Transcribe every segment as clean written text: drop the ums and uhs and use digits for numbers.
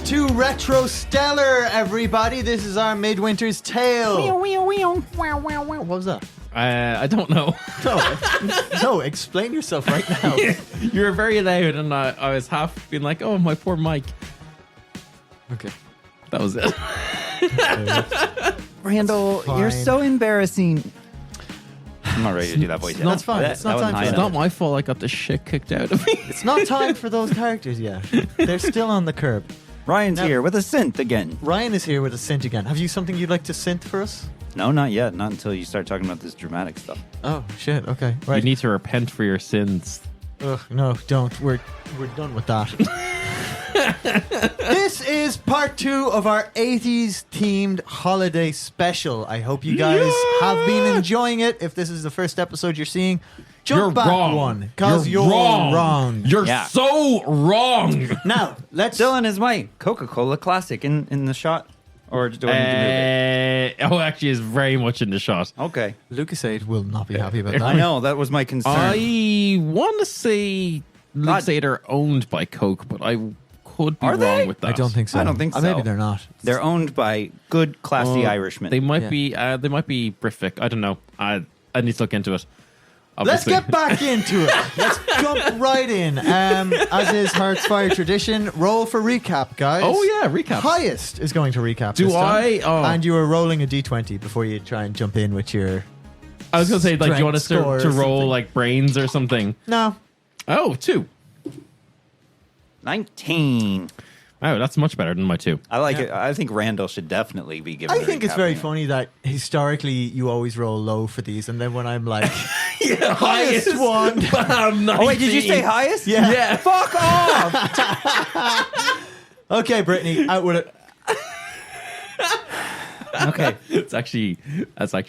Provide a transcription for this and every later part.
to Retro Stellar, everybody. This is our Midwinter's Tale. What was that? I don't know. No, explain yourself right now. You were very loud, and I was half being like, "Oh, my poor mic." Okay. That was it. Randall, you're so embarrassing. I'm not ready to do that voice yet. That's fine. It's not time for It's that. not my fault I got the shit kicked out of me. It's not time for those characters yet. They're still on the curb. Ryan's Now- here with a synth again. Ryan is here with a synth again. Have you something you'd like to synth for us? No, not yet. Not until you start talking about this dramatic stuff. Oh, shit. Okay. You Right. need to repent for your sins. Ugh, no, don't. We're done with that. This is part 2 of our 80s themed holiday special. I hope you guys have been enjoying it. If this is the first episode you're seeing, jump You're back wrong. one because you're wrong. You're Yeah. so wrong. Now, let's Dylan is my Coca-Cola classic in the shot. Or do I need to move Actually, is very much in the shot. it? Okay. Lucas 8 will not be happy about that. I know. That was my concern. I want to say God. they're owned by Coke, but I could be Are wrong they? with that. I don't think so. I don't think so. Maybe they're not. They're owned by good, classy Irishmen. They might Yeah. be. They might be British. I don't know. I need to look into it. Let's Obviously. get back into it. Let's jump right in. As is Hearts Fire tradition, roll for recap, guys. Oh yeah, recap. Highest is going to recap. Do this time. I? Oh. And you are rolling a d20 before you try and jump in with your. I was gonna say, like, do you want us strength score to or roll something. like brains or something? No. Oh, 2. 19. Oh, that's much better than my 2. I like Yeah. it. I think Randall should definitely be given I think it's very funny. funny that historically you always roll low for these, and then when I'm like, Yeah, highest one. Bam, Oh, wait, did you say highest? Yeah. Yeah. Fuck off! Okay, Brittany, out with it. Okay. That's actually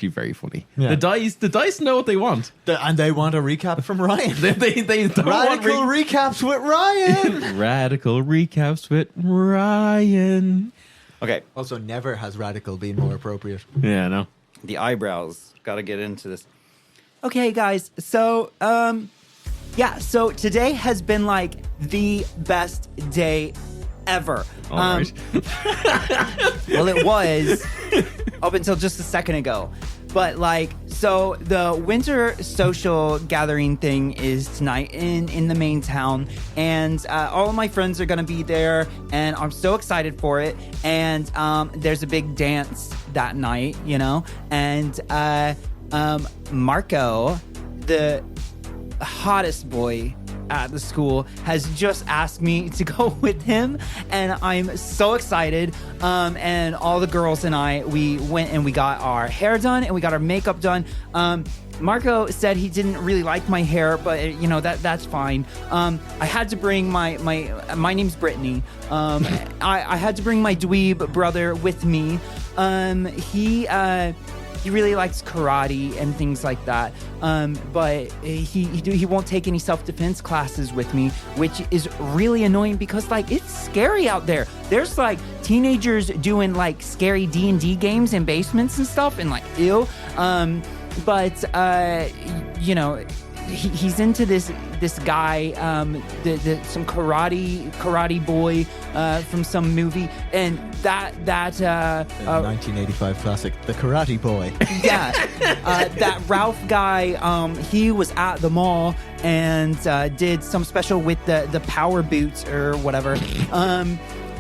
very funny. Yeah. The dice know what they want. And they want a recap from Ryan. They don't want Radical recaps with Ryan. radical recaps with Ryan. Okay. Also, never has radical been more appropriate. Yeah, no. The eyebrows. Got to get into this. Okay, guys. So, so today has been like the best day ever. All right. Well, it was up until just a second ago. But like, so the winter social gathering thing is tonight in the main town, and all of my friends are gonna be there, and I'm so excited for it. And there's a big dance that night, you know, and Marco, the hottest boy at the school, has just asked me to go with him, and I'm so excited. And all the girls and I, we went and we got our hair done and we got our makeup done. Marco said he didn't really like my hair, but you know that's fine. I had to bring my name's Brittany. I had to bring my dweeb brother with me. He really likes karate and things like that, but he won't take any self-defense classes with me, which is really annoying because like it's scary out there. There's like teenagers doing like scary D&D games in basements and stuff, and like ew. But you know, he's into this guy, some karate boy from some movie, and that 1985 classic, The Karate Boy. yeah, that Ralph guy, he was at the mall and did some special with the power boots or whatever.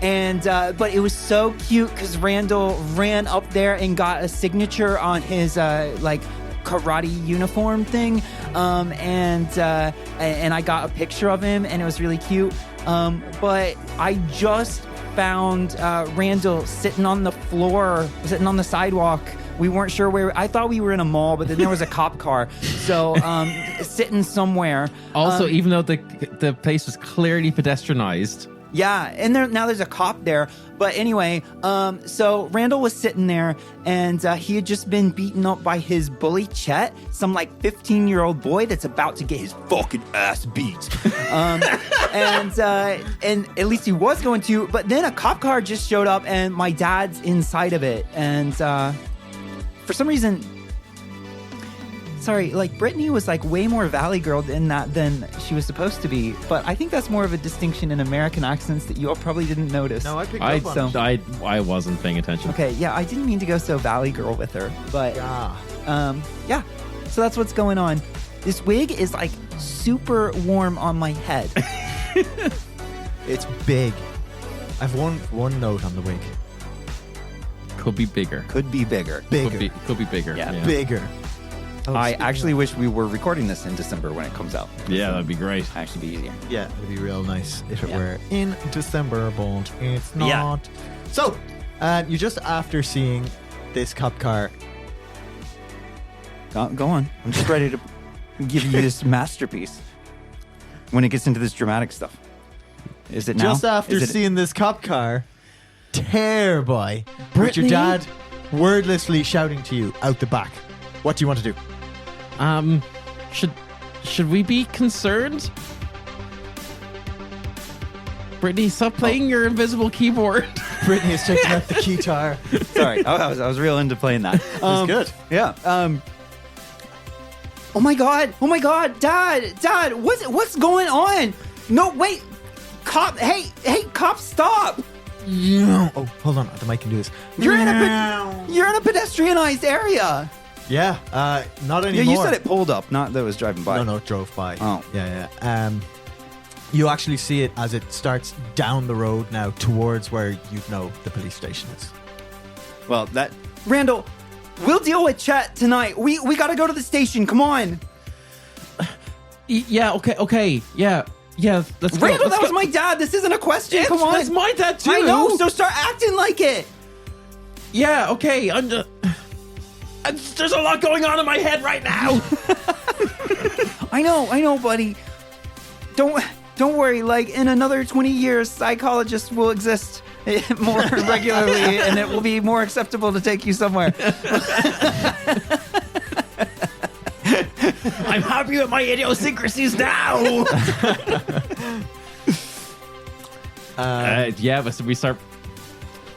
But it was so cute because Randall ran up there and got a signature on his like karate uniform thing, and I got a picture of him, and it was really cute. But I just found Randall sitting on the floor, sitting on the sidewalk. We weren't sure where. I thought we were in a mall, but then there was a cop car, so sitting somewhere. Also, even though the place was clearly pedestrianized. Yeah, and now there's a cop there. But anyway, so Randall was sitting there, and he had just been beaten up by his bully Chet, some like 15-year-old boy that's about to get his fucking ass beat. And at least he was going to. But then a cop car just showed up, and my dad's inside of it. And for some reason, sorry, like Brittany was like way more Valley Girl in that than she was supposed to be. But I think that's more of a distinction in American accents that you all probably didn't notice. No, I picked up on it. I wasn't paying attention. Okay, yeah, I didn't mean to go so Valley Girl with her, but Yeah. So that's what's going on. This wig is like super warm on my head. It's big. I've one note on the wig. Could be bigger. Could be bigger. Bigger. Could be bigger. Yeah. Bigger. I actually wish we were recording this in December when it comes out. Yeah, that'd be great. Actually be easier. Yeah, it'd be real nice if it Yeah. were in December, but it's not. Yeah. So, you're just after seeing this cop car. Go on. I'm just ready to give you this masterpiece when it gets into this dramatic stuff. Is it now? Just after Is it- seeing this cop car tear by with your Brittany? dad wordlessly shouting to you out the back. What do you want to do? Should we be concerned? Brittany, stop playing your invisible keyboard. Brittany has taken out the guitar. Sorry, I was real into playing that. That's good. Yeah. Oh my God, Dad, what's going on? No, wait, cop, hey, cop, stop! Oh, hold on, the mic can do this. You're in a pedestrianized area. Yeah, not Yeah, anymore. you said it pulled up, not that it was driving by. No, it drove by. Oh. Yeah. You actually see it as it starts down the road now towards where you know the police station is. Well, Randall, we'll deal with Chet tonight. We gotta go to the station. Come on, Yeah. Okay. Yeah. Let's go. Randall. Let's That was go. my dad. This isn't a question. Come on, That's my dad too. I know. So start acting like it. Yeah. Okay. There's a lot going on in my head right now. I know, buddy. Don't worry. Like in another 20 years, psychologists will exist more regularly, and it will be more acceptable to take you somewhere. I'm happy with my idiosyncrasies now. Yeah, but so we start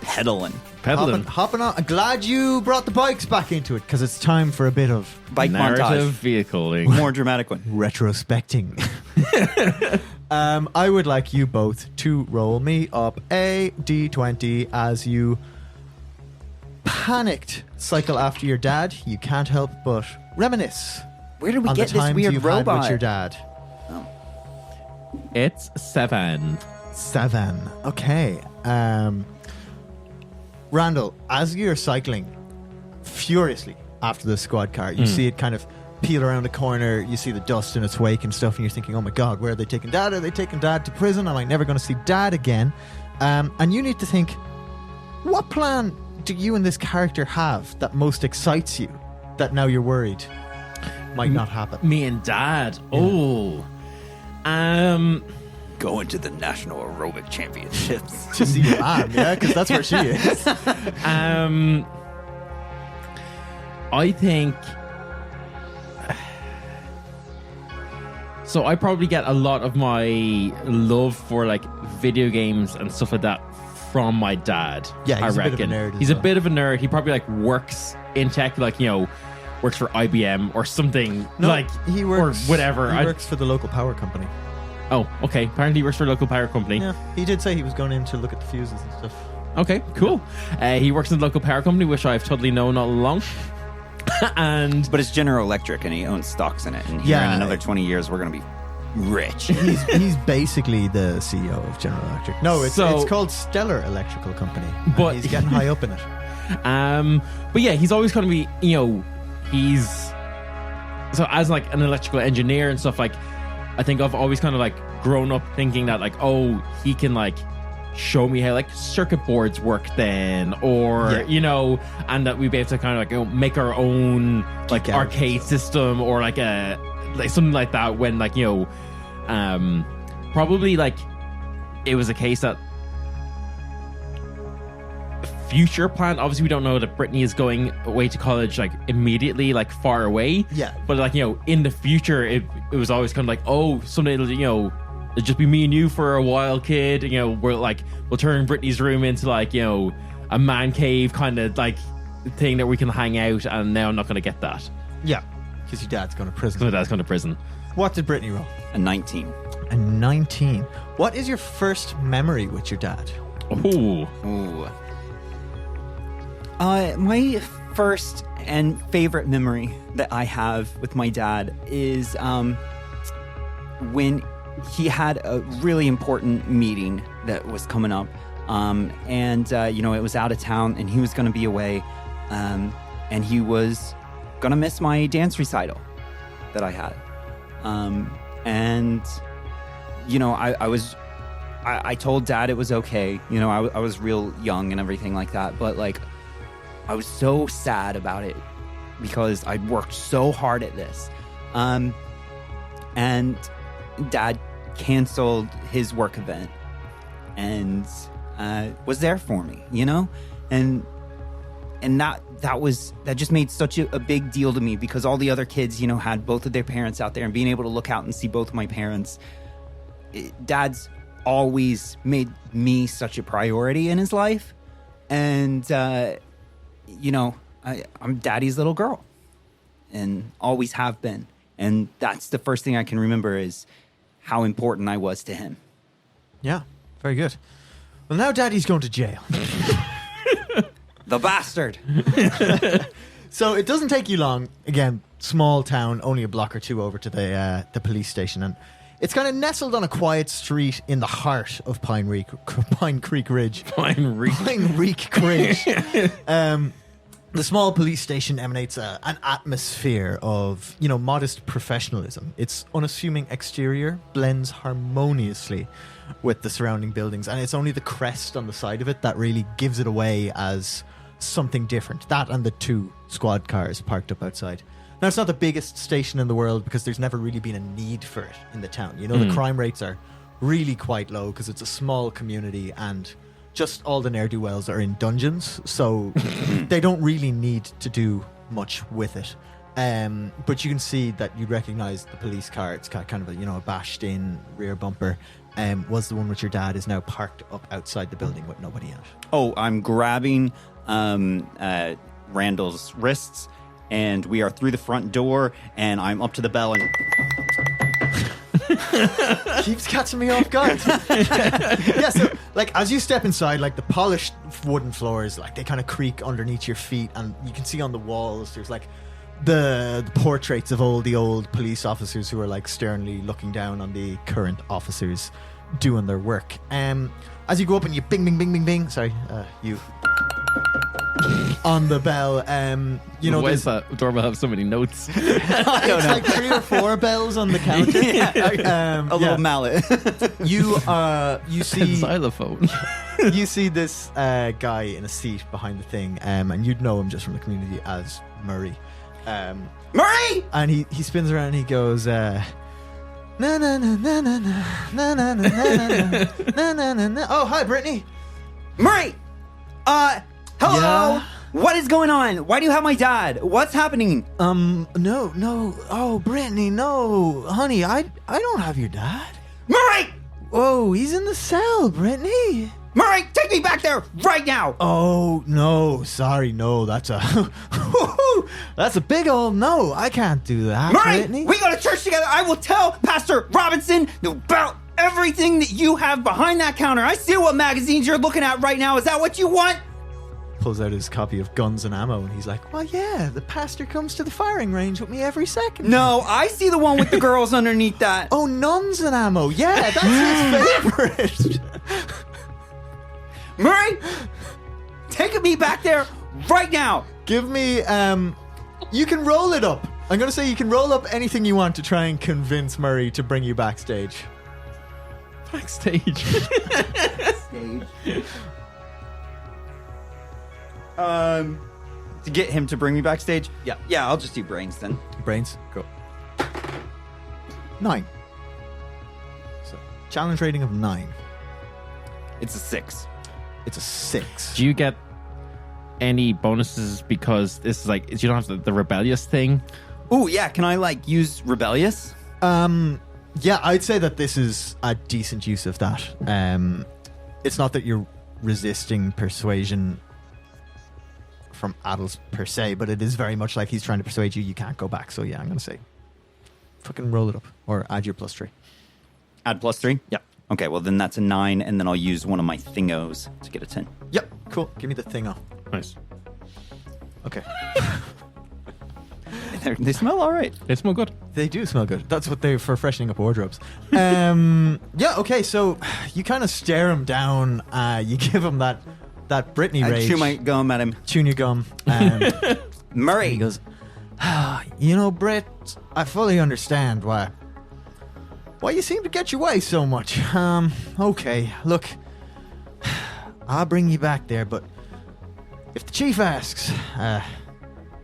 Pedaling. pedaling. Hopping on. I'm glad you brought the bikes back into it because it's time for a bit of Bike Narrative montage. vehicling. More dramatic one. retrospecting. I would like you both to roll me up a d20 as you panicked cycle after your dad. You can't help but reminisce Where did we on get the this times weird you've had robot? with your dad. It's 7. 7. Okay. Randall, as you're cycling furiously after the squad car, you see it kind of peel around the corner. You see the dust in its wake and stuff, and you're thinking, oh my God, where are they taking dad? Are they taking dad to prison? Am I never going to see dad again? And you need to think, what plan do you and this character have that most excites you that now you're worried might not happen? Me and Dad. Oh. Going to the National Aerobic Championships. To see your mom, yeah, because that's where she is. I think. So I probably get a lot of my love for like video games and stuff like that from my dad. Yeah, he's I a bit of a reckon. nerd as He's a well. bit of a nerd. He probably like works in tech, like, you know, works for IBM or something. No, like he works, or whatever. He works for the local power company. Oh, okay. Apparently he works for a local power company. Yeah, he did say he was going in to look at the fuses and stuff. Okay, cool. He works in the local power company, which I've totally known all along. And But it's General Electric, and he owns stocks in it. And here Yeah. in another 20 years, we're going to be rich. He's basically the CEO of General Electric. No, it's called Stellar Electrical Company. and But- he's getting high up in it. but yeah, he's always going to be, you know, he's so as like an electrical engineer and stuff, like I think I've always kind of like grown up thinking that like, oh, he can like show me how like circuit boards work then, or Yeah. you know, and that we'd be able to kind of like, you know, make our own like Geek out and arcade stuff. system or like a like something like that, when like, you know, probably like it was a case that future plan, obviously we don't know that Brittany is going away to college like immediately, like far away, Yeah. but like, you know, in the future it was always kind of like, oh, someday it'll, you know, it'll just be me and you for a while, kid, you know, we'll turn Brittany's room into like, you know, a man cave kind of like thing that we can hang out, and now I'm not going to get that. Yeah. Because your dad's going to prison. So that's going to prison. What did Brittany roll? A 19. A 19. What is your first memory with your dad? Ooh. Ooh. My first and favorite memory that I have with my dad is when he had a really important meeting that was coming up. It was out of town and he was going to be away. And he was going to miss my dance recital that I had. I told Dad it was okay. You know, I was real young and everything like that. But, like, I was so sad about it because I'd worked so hard at this. And Dad canceled his work event and was there for me, you know? And that just made such a big deal to me because all the other kids, you know, had both of their parents out there, and being able to look out and see both of my parents. Dad's always made me such a priority in his life. And, I'm Daddy's little girl and always have been. And that's the first thing I can remember is how important I was to him. Yeah, very good. Well, now Daddy's going to jail. The bastard. So it doesn't take you long. Again, small town, only a block or two over to the police station. And it's kind of nestled on a quiet street in the heart of Pine Creek Ridge. Pine Creek Ridge. The small police station emanates an atmosphere of, you know, modest professionalism. Its unassuming exterior blends harmoniously with the surrounding buildings, and it's only the crest on the side of it that really gives it away as something different. That and the 2 squad cars parked up outside. Now, it's not the biggest station in the world because there's never really been a need for it in the town. You know, the crime rates are really quite low because it's a small community and just all the ne'er-do-wells are in dungeons, so they don't really need to do much with it. But you can see that you recognize the police car. It's got kind of a bashed in rear bumper. Was the one with your dad is now parked up outside the building with nobody in it. Oh, I'm grabbing Randall's wrists, and we are through the front door, and I'm up to the bell and... Keeps catching me off guard. Yeah, so like as you step inside, like the polished wooden floors, like they kind of creak underneath your feet, and you can see on the walls there's like the portraits of all the old police officers who are like sternly looking down on the current officers doing their work. As you go up and you bing bing bing bing bing, sorry, you on the bell, why does that doorbell have so many notes? I don't know. Like 3 or 4 bells on the counter. A little mallet. You see xylophone. You see this guy in a seat behind the thing, and you'd know him just from the community as Murray. Murray! And he spins around and he goes, na na na na na na na na na na na na na. Oh, hi, Brittany. Murray! Hello! Yeah? What is going on? Why do you have my dad? What's happening? No. Oh, Brittany, no. Honey, I don't have your dad. Murray! Whoa, he's in the cell, Brittany. Murray, take me back there right now! Oh, no, sorry, no, that's a big old no. I can't do that, Murray, Brittany. we go to church together. I will tell Pastor Robinson about everything that you have behind that counter. I see what magazines you're looking at right now. Is that what you want? Pulls out his copy of Guns and Ammo, and he's like, well, yeah, the pastor comes to the firing range with me every second. No, I see the one with the girls underneath that. Oh, Nuns and Ammo. Yeah, that's his favorite. Murray, take me back there right now. Give me, you can roll it up. I'm going to say you can roll up anything you want to try and convince Murray to bring you backstage. Backstage. To get him to bring me backstage? Yeah, I'll just do brains then. Brains, go. 9. So, challenge rating of 9. It's a 6. It's a 6. Do you get any bonuses because this is like, you don't have the rebellious thing? Ooh, yeah, can I like use rebellious? Yeah, I'd say that this is a decent use of that. It's not that you're resisting persuasion from adults per se, but it is very much like he's trying to persuade you can't go back. So yeah, I'm going to say fucking roll it up or add your +3. Add +3? Yeah. Okay, well then that's a 9, and then I'll use one of my thingos to get a 10. Yep, cool. Give me the thing off. Nice. Okay. They smell all right. They smell good. They do smell good. That's what they're for freshening up wardrobes. Yeah, okay, so you kind of stare him down. You give him that Brittany I rage. chew my gum at him. Chewing your gum. Murray. He goes, you know, Britt, I fully understand why you seem to get your way so much. Okay, look, I'll bring you back there, but if the chief asks,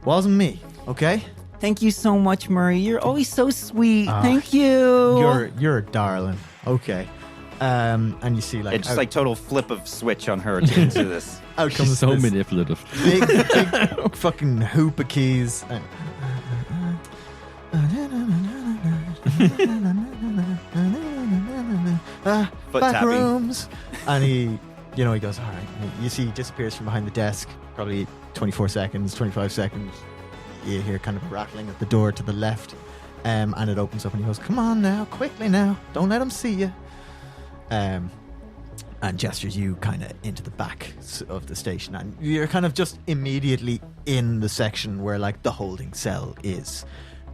wasn't me, okay? Thank you so much, Murray. You're always so sweet. Ah, Thank you. You're a darling. Okay. And you see, like, It's just like total flip of switch on her to into this. out comes She's so this manipulative. big fucking hoop of keys. Foot Back tapping. rooms. And he goes, all right. And you see he disappears from behind the desk, probably 24 seconds, 25 seconds. You hear kind of a rattling at the door to the left. And it opens up and he goes, come on now, quickly now. Don't let him see you. And gestures you kind of into the back of the station. And you're kind of just immediately in the section where, like, the holding cell is.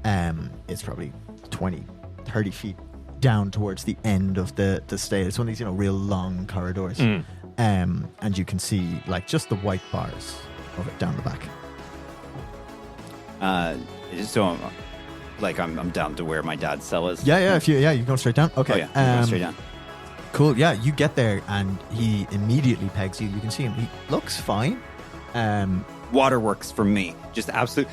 It's probably 20, 30 feet down towards the end of the state. It's one of these, real long corridors. And you can see, like, just the white bars of it down the back. So, like, I'm down to where my dad's cell is. Yeah, you're going straight down? Okay. Oh, yeah. I'm going straight down. Cool. Yeah, you get there and he immediately pegs you. You can see him. He looks fine. Waterworks for me. Just absolute.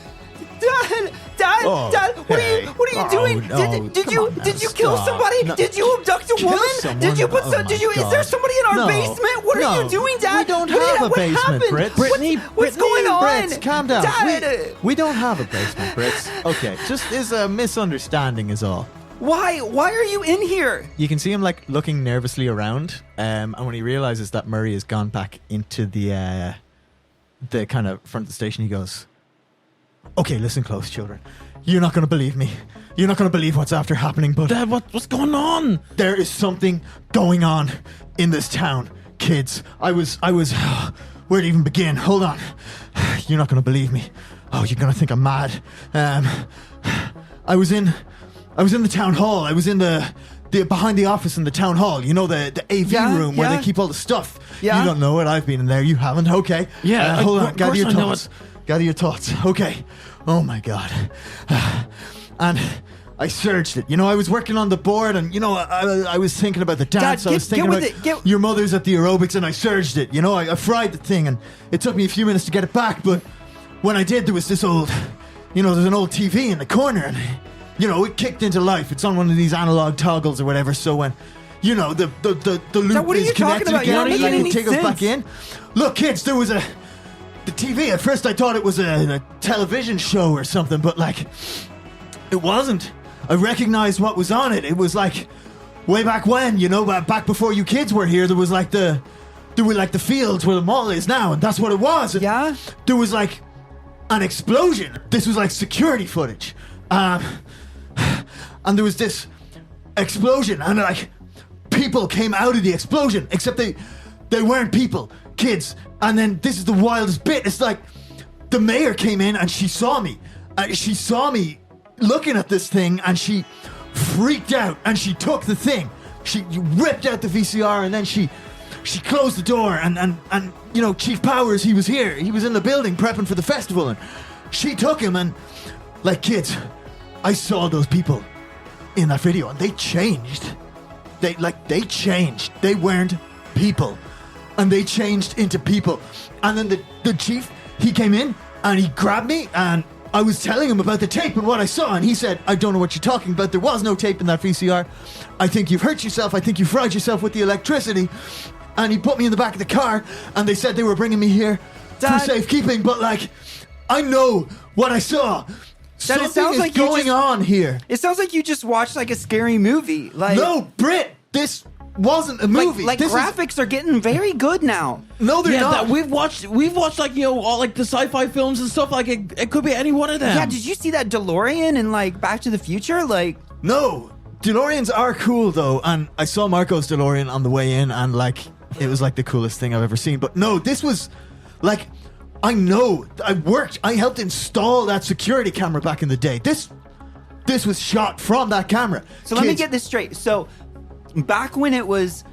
Dad, Oh, Dad, what hey. are you Oh, doing? no, Did come you on now, did you kill stop. somebody? No. Did you abduct a Kill woman? someone? Did you put Oh some? my Did you? Is there God. somebody in our No. basement? What are No. you doing, Dad? We don't What have a what basement, happened? Britt. What's going on? Brits, calm down. Dad, We don't have a basement, Brits. Okay, just is a misunderstanding is all. why are you in here? You can see him, like, looking nervously around, and when he realizes that Murray has gone back into the kind of front of the station, he goes, okay, listen close, children. You're not going to believe me. You're not going to believe what's after happening, but Dad, what's going on? there is something going on in this town, kids. I was where to even begin? Hold on. You're not going to believe me. Oh, you're going to think I'm mad. I was in the town hall. I was in the behind the office in the town hall. You know, the AV Yeah, room where yeah. they keep all the stuff. Yeah. You don't know it. I've been in there. You haven't. Okay. Yeah, Hold of on. Gather course your I know thoughts. Gather your thoughts. Okay. Oh my God. And I searched it. I was working on the board, and I was thinking about the dance. I was get thinking with about it. Get- your mother's at the aerobics, and I surged it. I fried the thing, and it took me a few minutes to get it back. But when I did, there was this old, there's an old TV in the corner, and it kicked into life. It's on one of these analog toggles or whatever. So when the loop Dad, what are is you talking connected about? You're not again, making it any take us back sense. in. Look, kids, there was the TV. At first, I thought it was a television show or something, but, like, it wasn't. I recognized what was on it. It was like way back when, back before you kids were here. There was like the fields where the mall is now, and that's what it was. And Yeah? there was like an explosion. This was like security footage, and there was this explosion, and like people came out of the explosion, except they weren't people, kids. And then this is the wildest bit. It's like the mayor came in and she saw me. She saw me looking at this thing, and she freaked out, and she took the thing. She ripped out the VCR, and then she closed the door, and Chief Powers, he was here. He was in the building prepping for the festival, and she took him. And, like, kids, I saw those people in that video, and they changed. They changed. They weren't people, and they changed into people. And then the chief, he came in, and he grabbed me, and I was telling him about the tape and what I saw, and he said, I don't know what you're talking about. There was no tape in that VCR. I think you've hurt yourself. I think you fried yourself with the electricity. And he put me in the back of the car, and they said they were bringing me here Dad. for safekeeping. But, like, I know what I saw. Dad, it Something sounds is like you going just- on here. It sounds like you just watched like a scary movie. Like No, Britt, this wasn't a movie. Like This is- graphics are getting very good now. no, they're Yeah, not. that we've watched like, you know, all like the sci-fi films and stuff. Like it could be any one of them. Yeah, did you see that DeLorean in like Back to the Future? Like, No, DeLoreans are cool though, and I saw Marco's DeLorean on the way in, and like it was like the coolest thing I've ever seen. But no, this was like, I know, I helped install that security camera back in the day. This was shot from that camera. so let me get this straight. So back when it was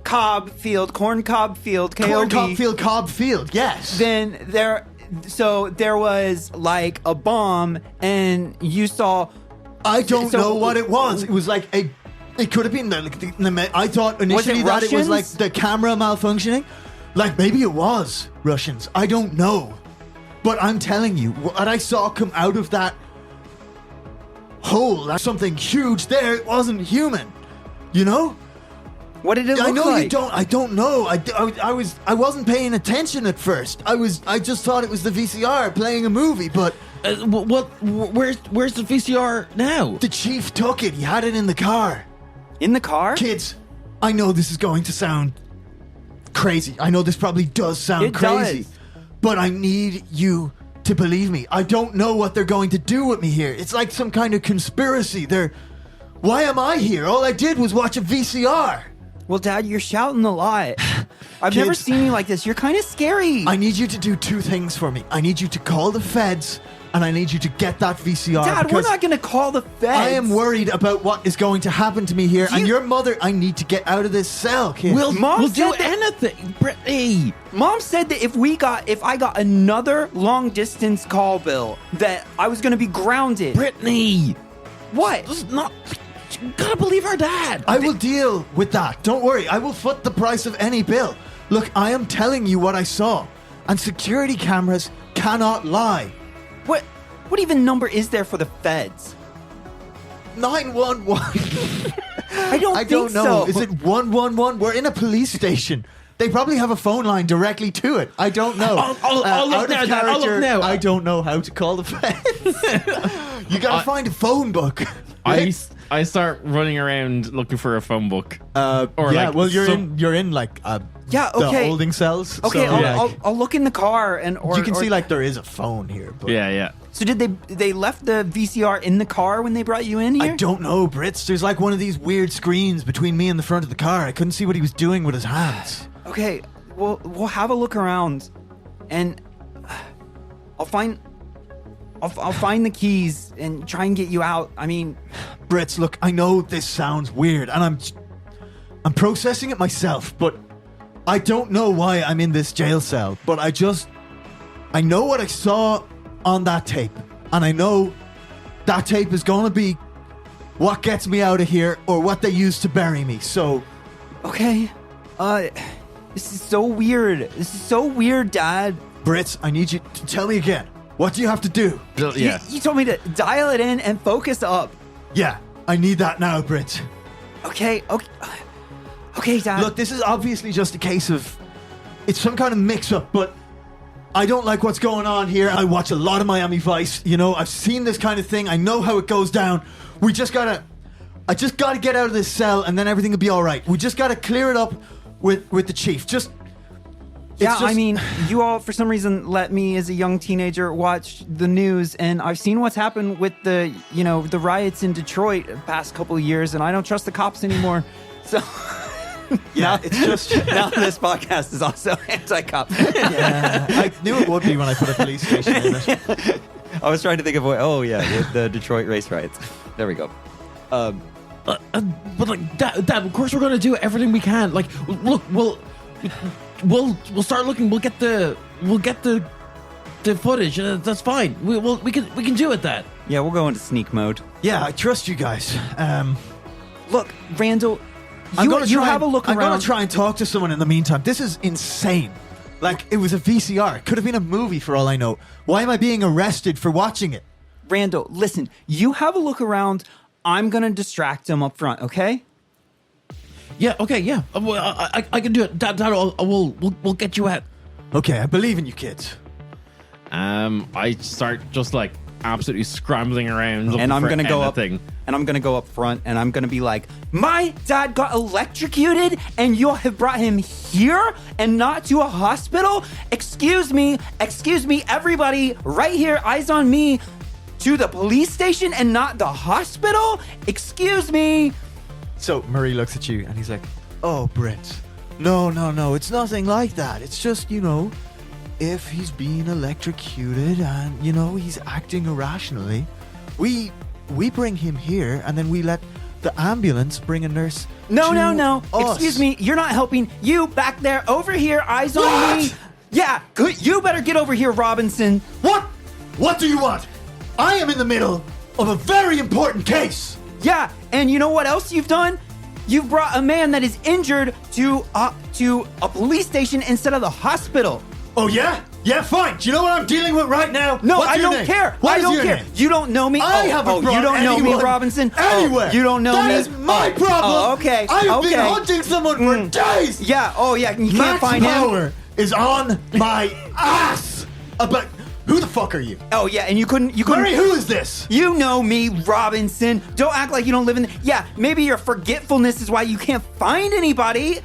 Cobb Field, Corn Cob Field, KOB, Cobb Field, yes. then there was like a bomb, and you saw. I don't So- know what it was. It was like it could have been I thought initially that it was Russians? like the camera malfunctioning. Like maybe it was Russians. I don't know. But I'm telling you, what I saw come out of that hole, that's something huge there. It wasn't human. You know? What did it look I know like? you don't. I don't know. I wasn't paying attention at first. I just thought it was the VCR playing a movie, but where's the VCR now? the chief took it. He had it in the car. In the car? Kids, I know this is going to sound crazy. I know this probably does sound It crazy. does. But I need you to believe me. I don't know what they're going to do with me here. It's like some kind of conspiracy. Why am I here? All I did was watch a VCR. Well, Dad, you're shouting a lot. I've never Kids. seen you like this. You're kind of scary. I need you to do two things for me. I need you to call the feds, and I need you to get that VCR. Dad, we're because not going to call the feds. I am worried about what is going to happen to me here. And You- your mother, I need to get out of this cell, kid. Mom We'll do said that- anything, Brittany. Mom said that if I got another long distance call bill, that I was going to be grounded. Brittany, What? just not. You gotta believe our dad. I will deal with that. Don't worry. I will foot the price of any bill. Look, I am telling you what I saw. And security cameras cannot lie. What even number is there for the feds? 911. I don't I think don't know. so. Is it 111? We're in a police station. They probably have a phone line directly to it. I don't know. I'll look out of now, Dad. I'll look character, now. I don't know how to call the feds. You gotta find a phone book. I start running around looking for a phone book. Or yeah, well, you're some- in like Yeah, the okay. holding cells. Okay, so, I'll look in the car and you can see like there is a phone here. But Yeah. So did they left the VCR in the car when they brought you in here? I don't know, Brits. There's like one of these weird screens between me and the front of the car. I couldn't see what he was doing with his hands. Okay, we'll have a look around, and I'll find the keys and try and get you out. I mean, Brits, look, I know this sounds weird, and I'm processing it myself, but I don't know why I'm in this jail cell. But I know what I saw on that tape, and I know that tape is gonna be what gets me out of here, or what they use to bury me. So, okay, this is so weird. This is so weird, Dad. Brits, I need you to tell me again. What do you have to do? Yeah. You told me to dial it in and focus up. Yeah, I need that now, Brits. Okay, Dad. Look, this is obviously just a case of it's some kind of mix-up, but I don't like what's going on here. I watch a lot of Miami Vice. You know, I've seen this kind of thing. I know how it goes down. I just gotta get out of this cell, and then everything will be all right. We just gotta clear it up with the chief. I mean, you all, for some reason, let me, as a young teenager, watch the news, and I've seen what's happened with the riots in Detroit the past couple of years, and I don't trust the cops anymore. So, yeah, it's just. now this podcast is also anti-cop. Yeah, I knew it would be when I put a police station in it. I was trying to think of the Detroit race riots. There we go. But like, Dad, of course we're gonna do everything we can. Like, look, we'll start looking. We'll get the footage. That's fine. We can do it. That. Yeah, we'll go into sneak mode. Yeah, I trust you guys. Look, Randall, I'm gonna have a look I'm around. gonna try and talk to someone in the meantime. This is insane. Like, it was a VCR. It could have been a movie for all I know. Why am I being arrested for watching it? Randall, listen, you have a look around. I'm gonna distract him up front, okay? Yeah. Okay. Yeah. I can do it. Dad, we'll get you out. Okay, I believe in you kids. I start just like absolutely scrambling around, And I'm gonna go up, and and I'm going to go up front and I'm going to be like, my dad got electrocuted and you have brought him here and not to a hospital? Excuse me, everybody right here, eyes on me, to the police station and not the hospital? Excuse me. So Murray looks at you and he's like, oh, Britt, no, it's nothing like that. It's just, if he's being electrocuted and, he's acting irrationally, we bring him here and then we let the ambulance bring a nurse. No. us. Excuse me, you're not helping. You back there, over here, eyes on me. Yeah, good. You better get over here, Robinson. What? What do you want? I am in the middle of a very important case. Yeah, and you know what else you've done? You've brought a man that is injured to a police station instead of the hospital. Oh, yeah? Yeah, fine. Do you know what I'm dealing with right now? No, What's I your don't name? care. What I is don't your care. name? You don't know me. I haven't brought you don't know me, anyone Robinson. Anywhere. You don't know me. That is my problem. Oh, okay. I have been Okay. hunting someone for days. Yeah. Oh, yeah. You can't Max find him. Power is on my ass. But who the fuck are you? Oh, yeah. And you couldn't. Murray, who is this? You know me, Robinson. Don't act like you don't live in. Yeah. Maybe your forgetfulness is why you can't find anybody.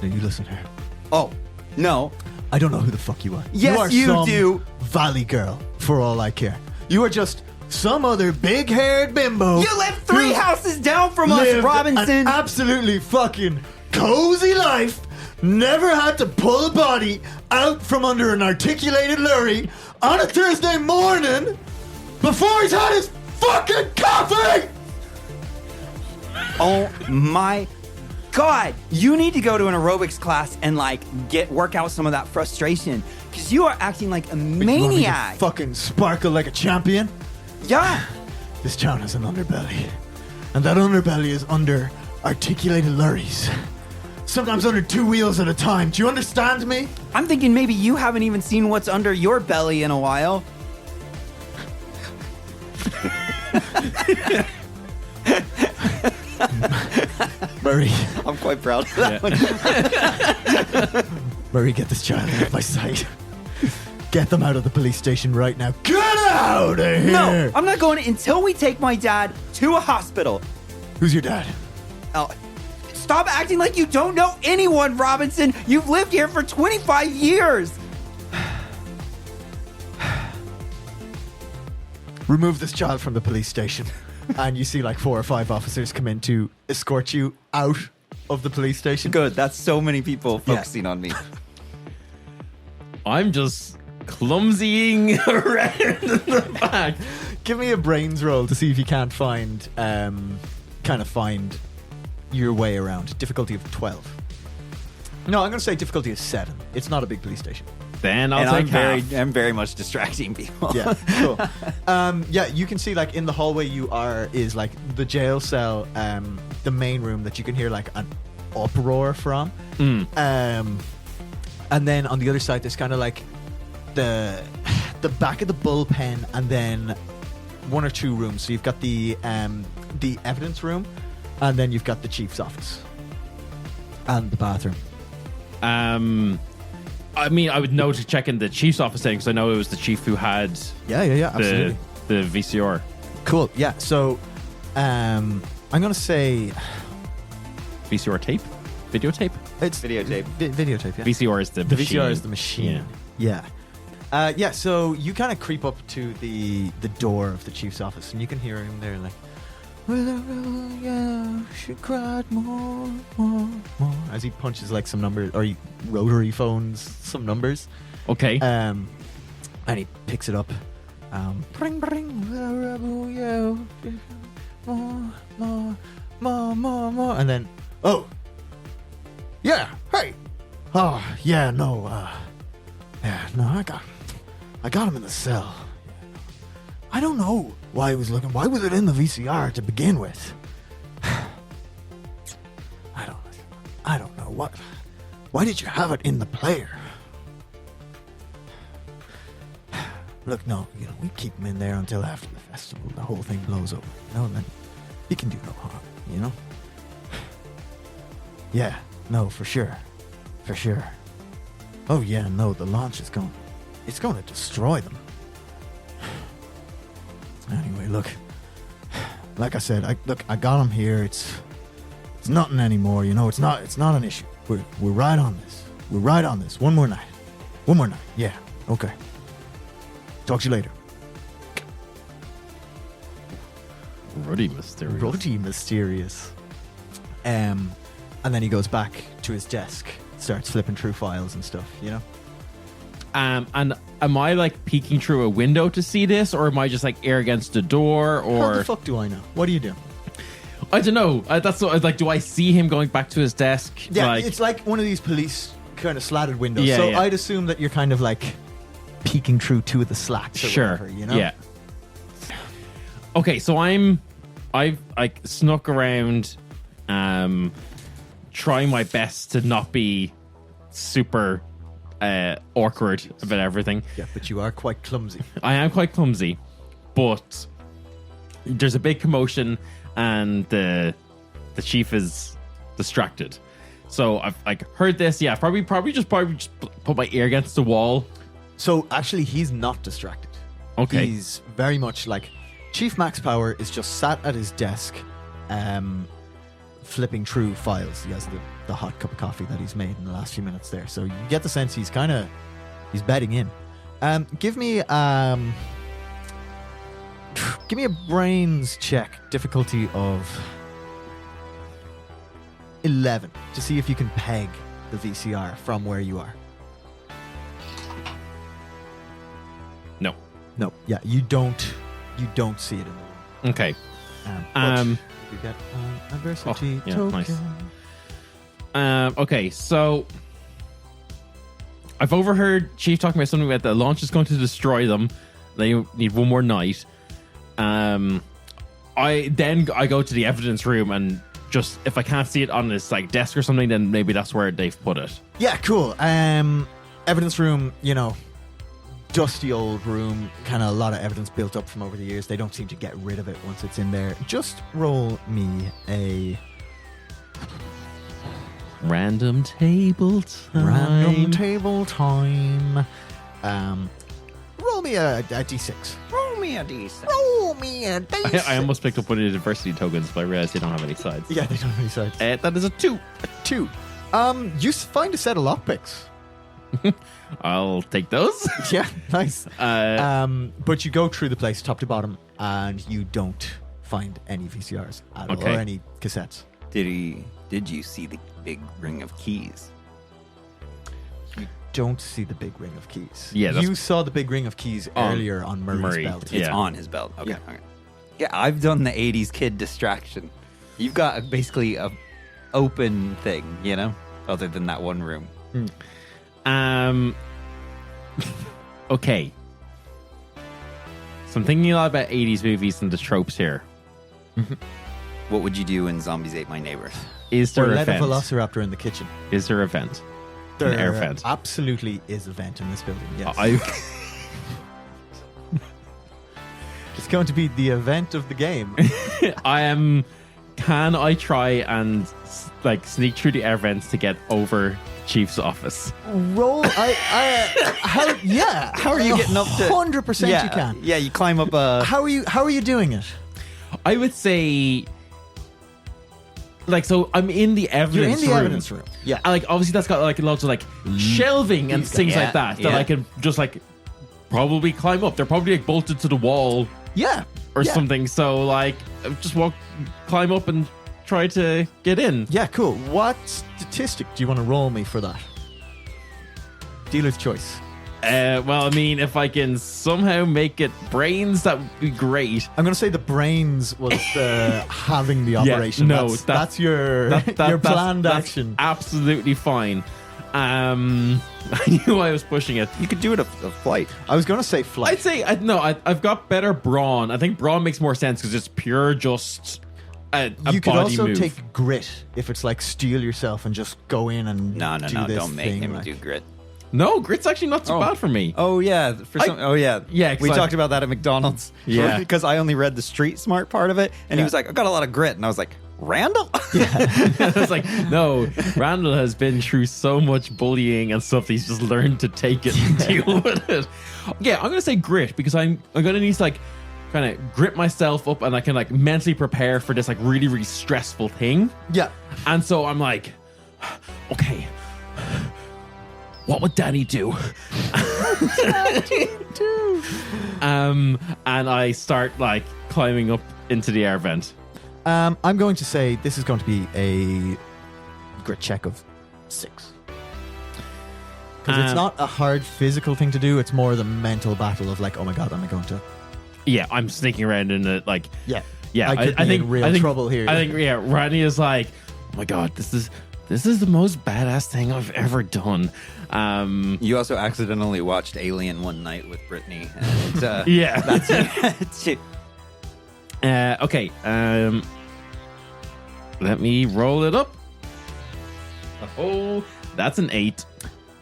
Now you listen here. Oh, no. I don't know who the fuck you are. Yes, you are you do. Valley girl, for all I care. You are just some other big-haired bimbo. You live 3 who houses down from us, lived Robinson. an absolutely fucking cozy life. Never had to pull a body out from under an articulated lorry on a Thursday morning before he's had his fucking coffee. Oh my God, you need to go to an aerobics class and work out some of that frustration because you are acting like a You want me to maniac. fucking sparkle like a champion. Yeah. This town has an underbelly, and that underbelly is under articulated lorries. Sometimes under 2 wheels at a time. Do you understand me? I'm thinking maybe you haven't even seen what's under your belly in a while. Murray, I'm quite proud of that one. Murray, get this child out of my sight. Get them out of the police station right now. Get out of here! No, I'm not going until we take my dad to a hospital. Who's your dad? Oh, stop acting like you don't know anyone, Robinson. You've lived here for 25 years. Remove this child from the police station. And you see 4 or 5 officers come in to escort you out of the police station. Good, that's so many people focusing on me. I'm just clumsying around in the back. Give me a brains roll to see if you can't find find your way around. Difficulty of 12. No, I'm going to say difficulty of 7. It's not a big police station. Then And I'll take half. I'm very much distracting people. Yeah, cool. You can see in the hallway you are is the jail cell, the main room that you can hear an uproar from. And then on the other side there's kind of the back of the bullpen, and then 1 or 2 rooms. So you've got the evidence room, and then you've got the chief's office and the bathroom. I mean, I would know to check in the chief's office thing because I know it was the chief who had Absolutely. the VCR. Cool. Yeah. So I'm gonna say VCR tape? Videotape? it's Videotape. Videotape. Yeah. VCR is the The machine. VCR is the machine. Yeah. So you kind of creep up to the door of the chief's office, and you can hear him there she cried more, as he punches some numbers, or he rotary phones some numbers. Okay. And he picks it up. Bring, more, and then, oh, yeah, hey, oh, yeah, no, I got him in the cell. I don't know why he was looking. Why was it in the VCR to begin with? I don't know what. Why did you have it in the player? Look, no, we keep him in there until after the festival. The whole thing blows over, and then he can do no harm, Yeah, no, for sure. Oh yeah, no, the launch is going. It's going to destroy them. Anyway, look. Like I said, I got him here. It's nothing anymore. You know, it's not an issue. We're right on this. We're right on this. One more night. Yeah. Okay. Talk to you later. Ruddy mysterious. Ruddy mysterious. And then he goes back to his desk, starts flipping through files and stuff, you know? And am I like peeking through a window to see this, or am I just like air against the door, How or the fuck do I know? What are you doing? I don't know. That's what, like, do I see him going back to his desk? Yeah, like, it's like one of these police kind of slatted windows. Yeah, so yeah. I'd assume that you're kind of like peeking through two of the slats or sure. whatever, you know? Yeah. Okay, so I've like snuck around, trying my best to not be super awkward about everything. Yeah, but you are quite clumsy. I am quite clumsy, but there's a big commotion and the chief is distracted. So I've like heard this. Yeah, probably just put my ear against the wall. So actually, he's not distracted. Okay. He's very much like Chief Max Power is just sat at his desk, flipping through files. He has the hot cup of coffee that he's made in the last few minutes there. So you get the sense he's bedding in. Give me a brains check, difficulty of 11, to see if you can peg the VCR from where you are. No, yeah, you don't see it in the room. Okay. But you get adversity yeah, token. nice. Okay, so I've overheard Chief talking about something about the launch is going to destroy them. They need one more night. I go to the evidence room and just, if I can't see it on this like desk or something, then maybe that's where they've put it. Yeah, cool. Evidence room, you know, dusty old room, kind of a lot of evidence built up from over the years. They don't seem to get rid of it once it's in there. Just roll me a Random table time. random table time. Roll me a d6. Roll me a decent. Roll me a d6. I almost picked up one of the diversity tokens, but I realized they don't have any sides. Yeah, they don't have any sides. That is a 2. 2. You find a set of lockpicks. I'll take those. Yeah, nice. But you go through the place top to bottom and you don't find any VCRs at all, Okay. or any cassettes. Did you see the big ring of keys? You don't see the big ring of keys. Yeah, that's- you saw the big ring of keys On earlier on Murray's Murray. belt. Yeah. It's on his belt. Okay. Yeah. Okay. Yeah, I've done the 80s kid distraction. You've got basically a open thing, you know, other than that one room. Okay. So I'm thinking a lot about 80s movies and the tropes here. What would you do when zombies ate my neighbors? Is there Or a let a vent? velociraptor in the kitchen. Is there a vent? An air vent. absolutely is a vent in this building, yes. It's going to be the event of the game. Can I try and like sneak through the air vents to get over Chief's office? Roll. How are you getting up to? 100% you can. Yeah, you climb up a. How are you doing it? I would say, like, so I'm in the evidence You're in the room. evidence room. Yeah. And, like, obviously that's got like lots of like shelving and things Yeah, like that yeah. I can just like probably climb up. They're probably like bolted to the wall Yeah. or Yeah. something. So like, just climb up and try to get in. Yeah, cool. What statistic do you want to roll me for that? Dealer's choice. Well, I mean, if I can somehow make it brains, that would be great. I'm going to say the brains was the having the operation. no, that's your your planned that's action. Absolutely fine. I knew I was pushing it. You could do it a flight. I was going to say flight. I'd say I've got better brawn. I think brawn makes more sense because it's pure just a you could body also move. take grit if it's like steel yourself and just go in and No, do this don't make thing, him like- do grit. No, grit's actually not so bad for me. Oh yeah, Yeah, 'cause we I- talked about that at McDonald's. Yeah. because I only read the street smart part of it, and he was like, "I got a lot of grit," and I was like, "Randall." It's like, no, Randall has been through so much bullying and stuff that he's just learned to take it and deal with it. Yeah, I'm gonna say grit because I'm gonna need to like kind of grip myself up and I can like mentally prepare for this like really, really stressful thing. Yeah. And so I'm like, okay, what would Danny do? And I start like climbing up into the air vent. I'm going to say this is going to be a grit check of 6. Because it's not a hard physical thing to do. It's more the mental battle of like, oh my god, am I going to? Yeah, I'm sneaking around in it. Like, Yeah. yeah. I could be in real trouble here. I think Rodney is like, oh my god, this is the most badass thing I've ever done. You also accidentally watched Alien one night with Brittany. And, Yeah. that's it. Okay. Let me roll it up. Oh, that's an 8.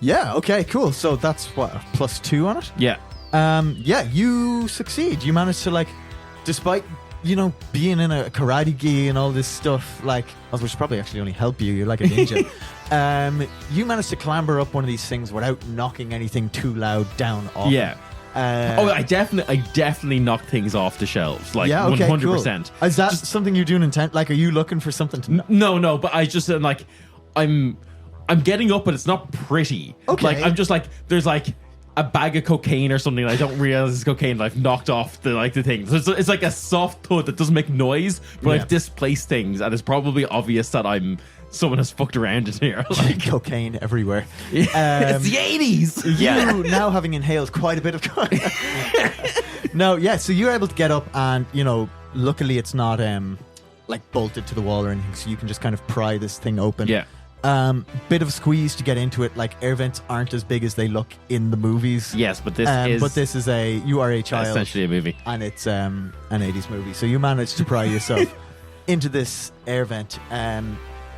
Yeah. Okay. Cool. So that's what a +2 on it. Yeah. Yeah. You succeed. You manage to like, despite being in a karate gi and all this stuff, like, which probably actually only help you. You're like a ninja. You managed to clamber up one of these things without knocking anything too loud down off. Yeah. I definitely knock things off the shelves. Like, yeah, okay, 100%. Cool. Is that something you're doing intent? Like, are you looking for something to? No. But I just like, I'm getting up, but it's not pretty. Okay. Like, I'm just like, there's like a bag of cocaine or something. And I don't realize it's cocaine. And I've knocked off the thing. So it's like a soft thud that doesn't make noise, but Yeah. I've displaced things, and it's probably obvious that someone has fucked around in here. Like, Cocaine everywhere. it's the 80s. You now having inhaled quite a bit of cocaine. No, yeah. So you're able to get up, and luckily it's not like bolted to the wall or anything, so you can just kind of pry this thing open. Yeah. Bit of a squeeze to get into it. Like, air vents aren't as big as they look in the movies. Yes, but this is you are a child, essentially a movie, and it's an 80s movie. So you managed to pry yourself into this air vent.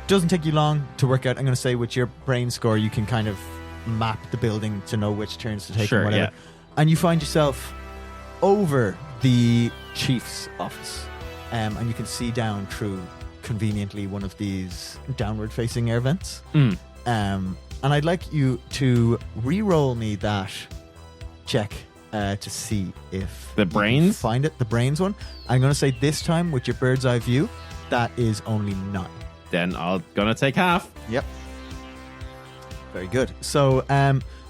Doesn't take you long to work out. I'm going to say with your brain score, you can kind of map the building to know which turns to take and whatever. Yeah. And you find yourself over the chief's office, and you can see down through conveniently one of these downward facing air vents. And I'd like you to re-roll me that check to see if The you can brains? find it. The brains one. I'm going to say this time with your bird's eye view, that is only 9. then I'm gonna take half. Yep. Very good. So,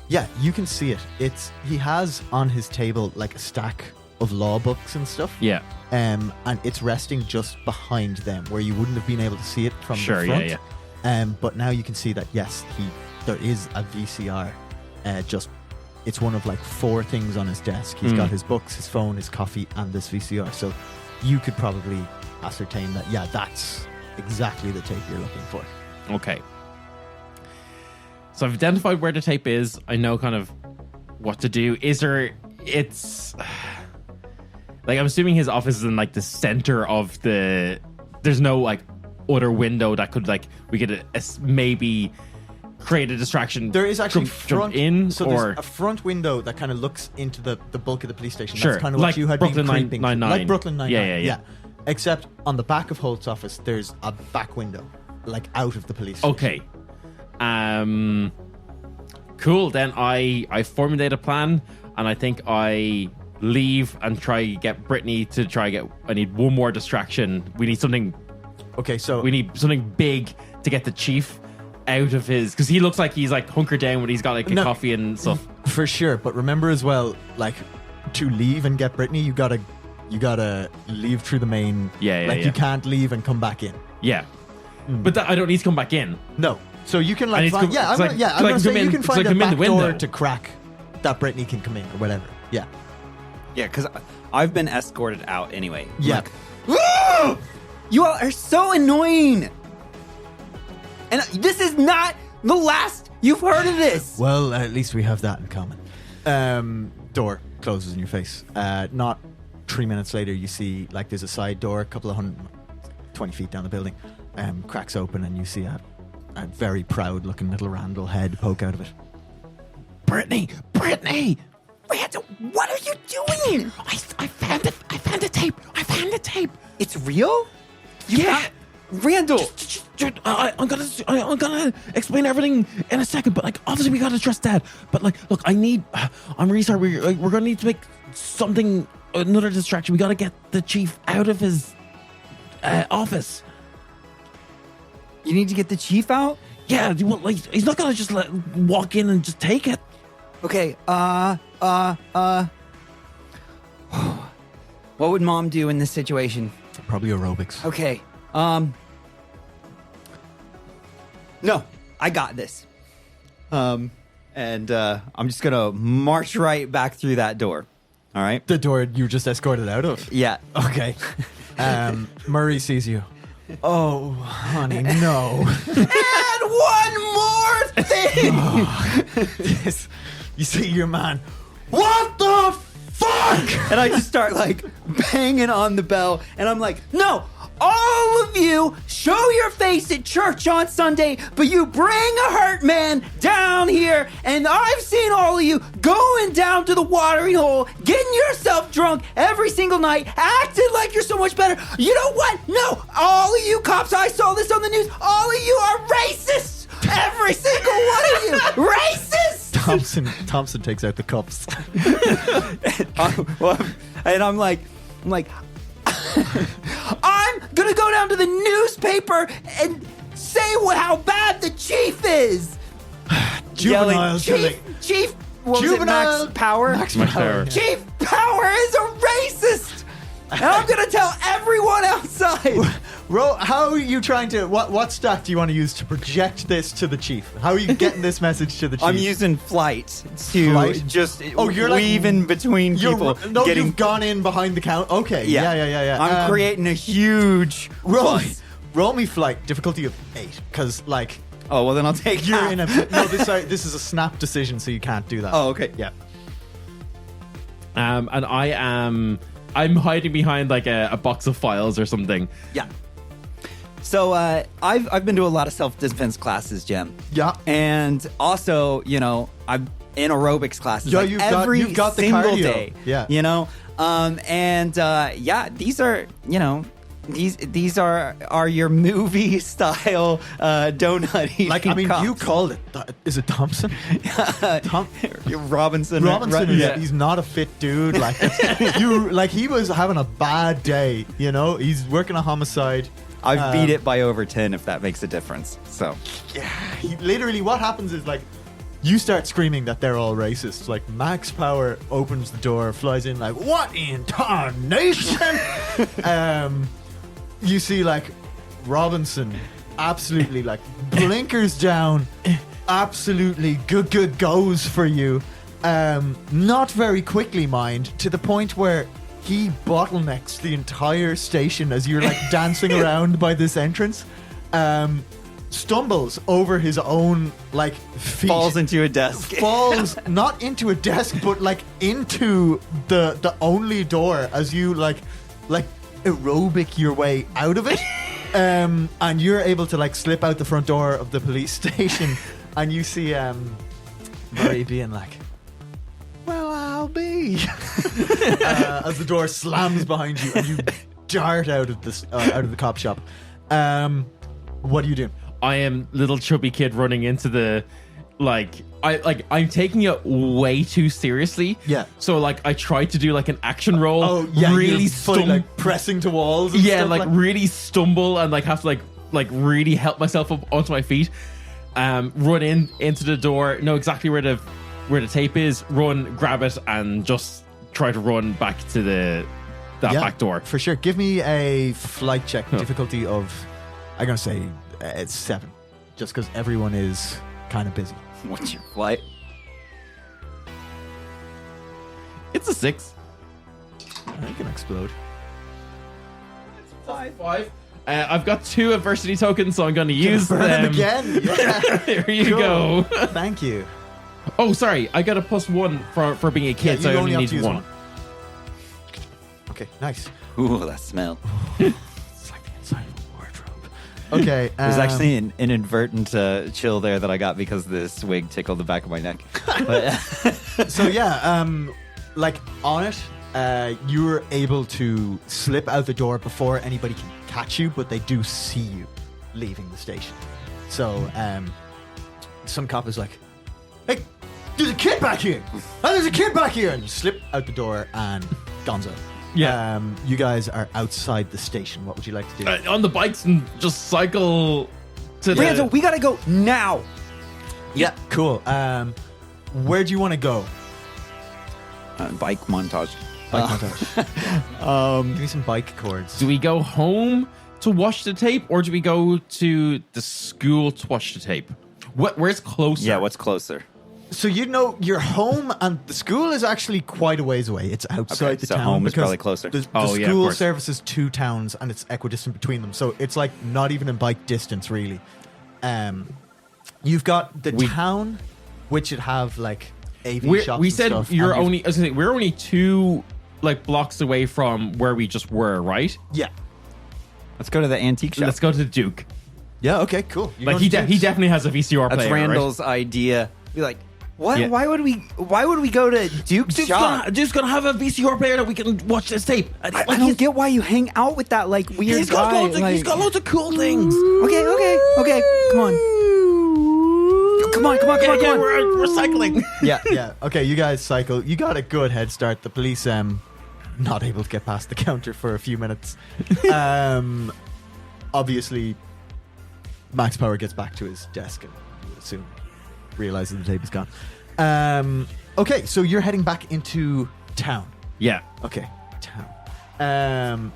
yeah, you can see it. He has on his table like a stack of law books and stuff. Yeah. And it's resting just behind them, where you wouldn't have been able to see it from Sure, the front. yeah. But now you can see that yes, there is a VCR. It's one of like 4 things on his desk. He's got his books, his phone, his coffee, and this VCR. So you could probably ascertain that that's exactly the tape you're looking for. Okay. So I've identified where the tape is. I know kind of what to do. It's like, I'm assuming his office is in like the center of there's no like other window that could like, we could maybe create a distraction. There is actually jump in, so or there's a front window that kind of looks into the bulk of the police station. Sure. That's kind of Like what you had Brooklyn been creeping. Nine-Nine. Like Brooklyn Nine-Nine. Yeah. Except on the back of Holt's office, there's a back window, like out of the police station. Okay. Cool. Then I formulate a plan, and I think I leave and try get Brittany to I need one more distraction. We need something. Okay, so We need something big to get the chief out of his, because he looks like he's like hunkered down when he's got like a coffee and stuff. For sure, but remember as well, like, to leave and get Brittany, you gotta leave through the main. Yeah. You can't leave and come back in. Yeah. But I don't need to come back in. No. So you can I like need to find, come- I'm it's gonna, like- yeah, it's I'm like gonna say come in- you can it's find like a come in the back door window. to crack that Brittany can come in or whatever. Yeah. Yeah, because I've been escorted out anyway. Yeah. Like, you all are so annoying. And this is not the last you've heard of this. Well, at least we have that in common. Door closes in your face. Not 3 minutes later, you see like there's a side door, a couple of 20 feet down the building, cracks open, and you see a very proud-looking little Randall head poke out of it. Brittany. Randall, what are you doing? I found it. I found the tape. It's real? Randall. I'm gonna explain everything in a second, but like, obviously we gotta trust Dad. But like, look, I'm really sorry. We're gonna need to make something another distraction. We got to get the chief out of his office. You need to get the chief out? Yeah, he's not gonna just walk in and just take it. Okay, what would mom do in this situation? Probably aerobics. Okay, no, I got this. And I'm just gonna march right back through that door. All right? The door you were just escorted out of. Yeah. Okay. Murray sees you. Oh, honey, no. And one more thing! You see your man. What the fuck? And I just start like banging on the bell, and I'm like, no, all of you show your face at church on Sunday, but you bring a hurt man down here, and I've seen all of you going down to the watering hole, getting yourself drunk every single night, acting like you're so much better. You know what? No, all of you cops, I saw this on the news, all of you are racist. Every single one of you, racist. Thompson takes out the cups. And I'm like, I'm gonna go down to the newspaper and say how bad the chief is. Juvenile killing. Chief, what was it, Juvenile Max Power? Max Max Power. Power. Yeah. Chief Power is a racist, and I'm gonna tell everyone outside. How are you trying to? What stack do you want to use to project this to the chief? How are you getting this message to the chief? I'm using flight to Flight? just you're weave in between people. You've gone in behind the count. Okay. Yeah. I'm creating a huge roll. flight. Roll me flight difficulty of 8, because like Oh well, then I'll take. you're half. in a this is a snap decision, so you can't do that. Oh okay. Yeah. And I'm hiding behind like a box of files or something. Yeah. So I've been to a lot of self-defense classes, Jim. Yeah. And also, I'm in aerobics classes. Yeah, like you've got the single cardio. day. Yeah. These are, these are your movie style donut eating Like, I mean, cops. you called it. Is it Thompson? Robinson. Robinson, Yeah. he's not a fit dude. Like, he was having a bad day. He's working a homicide. I've beat it by over 10, if that makes a difference. So Yeah, literally, what happens is like, you start screaming that they're all racist. Like, Max Power opens the door, flies in, like, what in tarnation? You see, like, Robinson absolutely, like, blinkers down, absolutely good goes for you. Not very quickly, mind, to the point where he bottlenecks the entire station as you're, like, dancing around by this entrance. Stumbles over his own, like, feet. falls into a desk. Falls not into a desk, but like into the only door as you like aerobic your way out of it, and you're able to like slip out the front door of the police station, and you see Murray being like, "Well, I'll be," as the door slams behind you and you dart out of the cop shop. What do you do? I am little chubby kid running into the I'm taking it way too seriously. Yeah. So like I tried to do like an action roll. Oh yeah, really you're fully, like pressing to walls. And yeah, stuff like really stumble and like have to like really help myself up onto my feet. Run into the door, know exactly where the tape is, run, grab it, and just try to run back to that back door. For sure. Give me a flight check difficulty of, I'm gonna say it's 7, just because everyone is kind of busy. What's your flight? It's a 6. I can explode. Five. I've got 2 adversity tokens, so I'm going to use Burn them. again. Yeah. There you Cool. go. Thank you. Oh, sorry. I got a +1 for being a kid, so I only have need to use 1. Okay, nice. Ooh, that smell. It's like the inside of a wardrobe. Okay. There's actually an inadvertent chill there that I got because this wig tickled the back of my neck. But, So yeah, like on it, you're able to slip out the door before anybody can catch you, but they do see you leaving the station. So some cop is like, "Hey, there's a kid back here. Oh, there's a kid back here. And you slip out the door and gonzo. Yeah. You guys are outside the station. What would you like to do? On the bikes and just cycle to Randall, we gotta go now. Yeah, cool. Where do you want to go? Bike montage. Bike montage. Give me some bike chords. Do we go home to watch the tape, or do we go to the school to watch the tape? Where's closer? Yeah, what's closer? So you know your home and the school is actually quite a ways away. It's outside the so town. home is because probably closer. The Oh, yeah, of school course. services 2 towns and it's equidistant between them. So it's like not even in bike distance really. You've got the town, which would have like AV shops. We and said stuff, you're and only. I was gonna say, we're only 2 like blocks away from where we just were, right? yeah. Let's go to the antique shop. Let's go to the Duke. Yeah. Okay. Cool. You're Like going he to Duke's. definitely has a VCR That's player. Randall's idea. Be like, what? Yeah. Why would we go to Duke's shop? Duke's gonna have a VCR player that we can watch this tape. I don't get why you hang out with that like weird guy. He's got loads of cool things. Okay. Come on. Yeah, we're cycling. Yeah. Okay. You guys cycle. You got a good head start. The police not able to get past the counter for a few minutes. Obviously, Max Power gets back to his desk and soon realizes the tape is gone. Okay, so you're heading back into town. Yeah. Okay, town.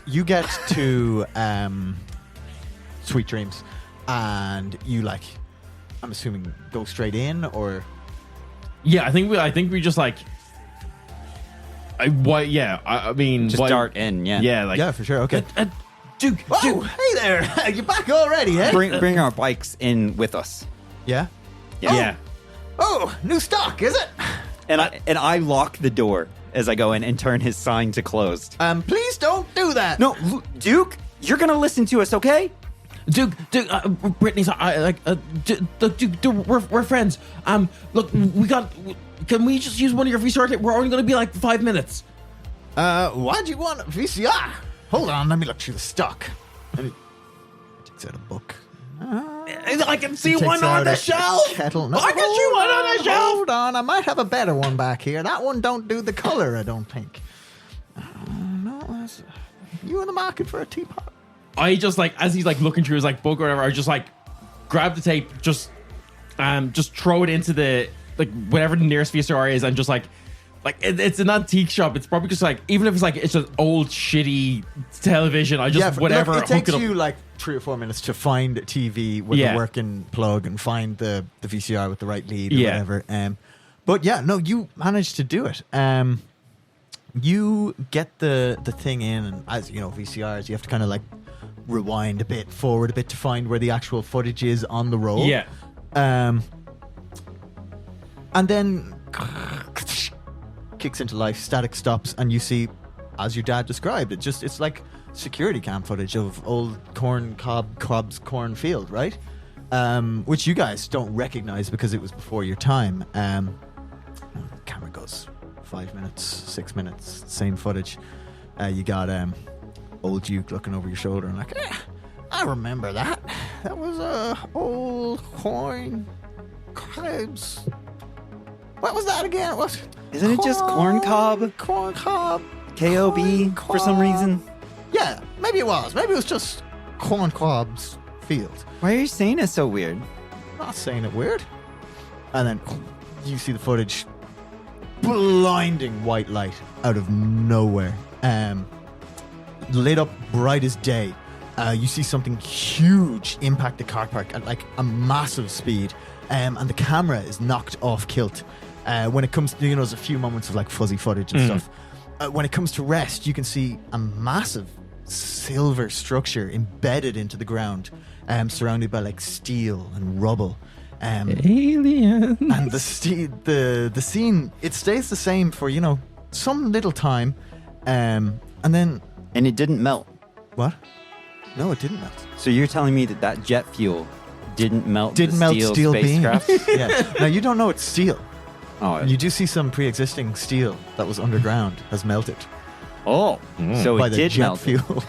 You get to Sweet Dreams, and you like. I'm assuming go straight in or. Yeah, I think we just like. I mean, Just dart in, yeah. Yeah, like Yeah, for sure. Okay. Duke. Oh, hey there! You're back already, eh? Bring our bikes in with us. Yeah. Yeah. Oh, new stock, is it? And I lock the door as I go in and turn his sign to closed. Please don't do that. No, Duke, you're gonna listen to us, okay? Duke, Brittany's Duke, we're friends. Look, can we just use one of your VCR tapes? We're only going to be like 5 minutes. Why'd you want a VCR? Hold on, let me look through the stock. And he takes out a book. I can see Takes one on out the a shelf. kettle. No, I can see one on the shelf. Hold on, I might have a better one back here. That one don't do the color, I don't think. You in the market for a teapot? I just like, as he's like looking through his like book or whatever, I just like grab the tape, just throw it into the like whatever the nearest VCR is, and just like it's an antique shop. It's probably just like, even if it's like it's an old shitty television, I just whatever. Look, it takes hook it you up. like 3 or 4 minutes to find a TV with a working plug and find the VCR with the right lead or whatever. But yeah, no, you managed to do it. You get the thing in, and as you know, VCRs, you have to kind of like rewind a bit, forward a bit to find where the actual footage is on the roll. Yeah. And then kicks into life, static stops, and you see, as your dad described, it's like security cam footage of old Cobb's cornfield, right? Which you guys don't recognize because it was before your time. Camera goes 5 minutes, 6 minutes, same footage. You got old Duke looking over your shoulder and like, I remember that. That was old corn cobs. What was that again? Isn't it just corn cob? Corn cob. KOB for some reason. Yeah, maybe it was. Maybe it was just corn cob's field. Why are you saying it so weird? I'm not saying it weird. And then you see the footage. Blinding white light out of nowhere. Lit up bright as day. You see something huge impact the car park at like a massive speed. And the camera is knocked off kilt. When it comes to, there's a few moments of like fuzzy footage and stuff. When it comes to rest, you can see a massive silver structure embedded into the ground, surrounded by like steel and rubble. Alien. And the scene, it stays the same for, some little time. And then... And it didn't melt. What? No, it didn't melt. So you're telling me that jet fuel didn't melt steel spacecraft? beams. Yeah. Now, you don't know it's steel. Oh, You do see some pre-existing steel that was underground has melted. Oh, so by it the did jet melt. fuel.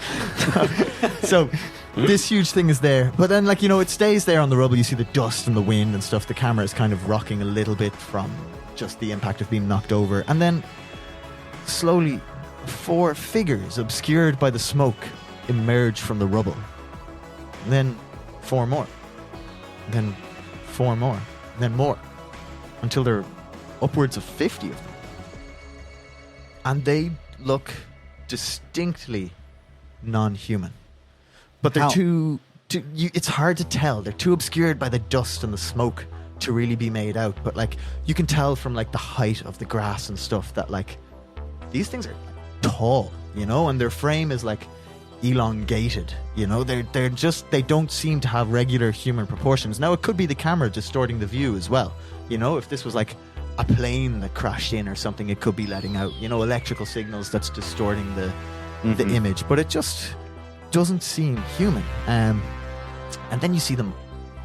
So this huge thing is there, but then it stays there on the rubble. You see the dust and the wind and stuff. The camera is kind of rocking a little bit from just the impact of being knocked over, and then slowly 4 figures obscured by the smoke emerge from the rubble. And then 4 more, then 4 more, then more, until there are upwards of 50 of them, and they look distinctly non-human. But they're How? it's hard to tell. They're too obscured by the dust and the smoke to really be made out. But you can tell from the height of the grass and stuff that these things are tall, and their frame is elongated. They don't seem to have regular human proportions. Now it could be the camera distorting the view as well. If this was a plane that crashed in or something, it could be letting out electrical signals that's distorting the image. But it just doesn't seem human. And then you see them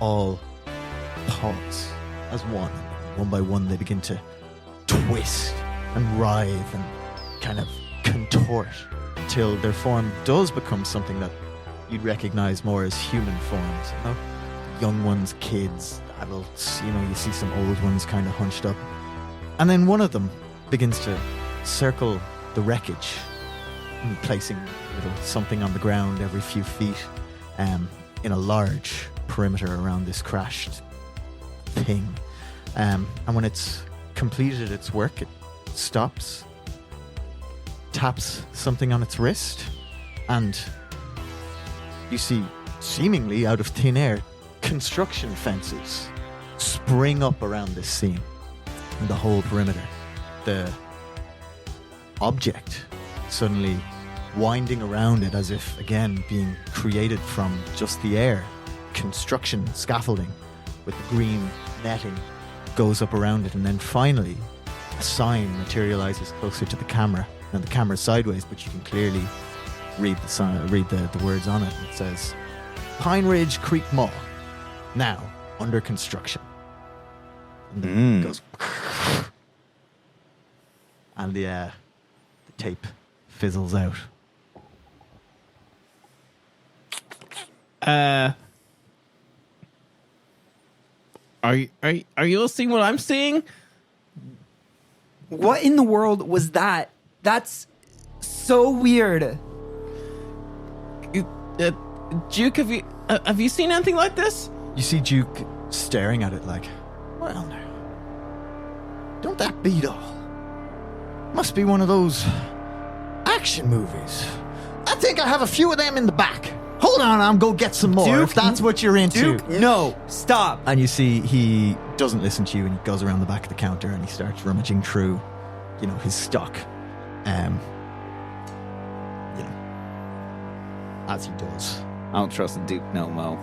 all pause as one by one. They begin to twist and writhe and kind of contort until their form does become something that you'd recognize more as human forms. Young ones, kids, adults. You see some old ones kind of hunched up, and then one of them begins to circle the wreckage, and placing something on the ground every few feet, in a large perimeter around this crashed thing. And when it's completed its work, it stops, taps something on its wrist, and you see, seemingly out of thin air, construction fences spring up around this scene and the whole perimeter. The object suddenly winding around it as if, again, being created from just the air. Construction scaffolding with green netting goes up around it, and then finally a sign materializes closer to the camera. Now the camera's sideways, but you can clearly read the sign, read the words on it. It says, Pine Ridge Creek Mall, now under construction. And then it goes, and the tape fizzles out. Are you all seeing what I'm seeing? What in the world was that? That's so weird. Duke, have you seen anything like this? You see Duke staring at it like, well, now, don't that beat all? Must be one of those action movies. I think I have a few of them in the back. Hold on, I'll go get some more, Duke, if that's what you're into. Duke, no, stop. And you see he doesn't listen to you, and he goes around the back of the counter and he starts rummaging through, his stock. As he does. I don't trust the Duke no mo.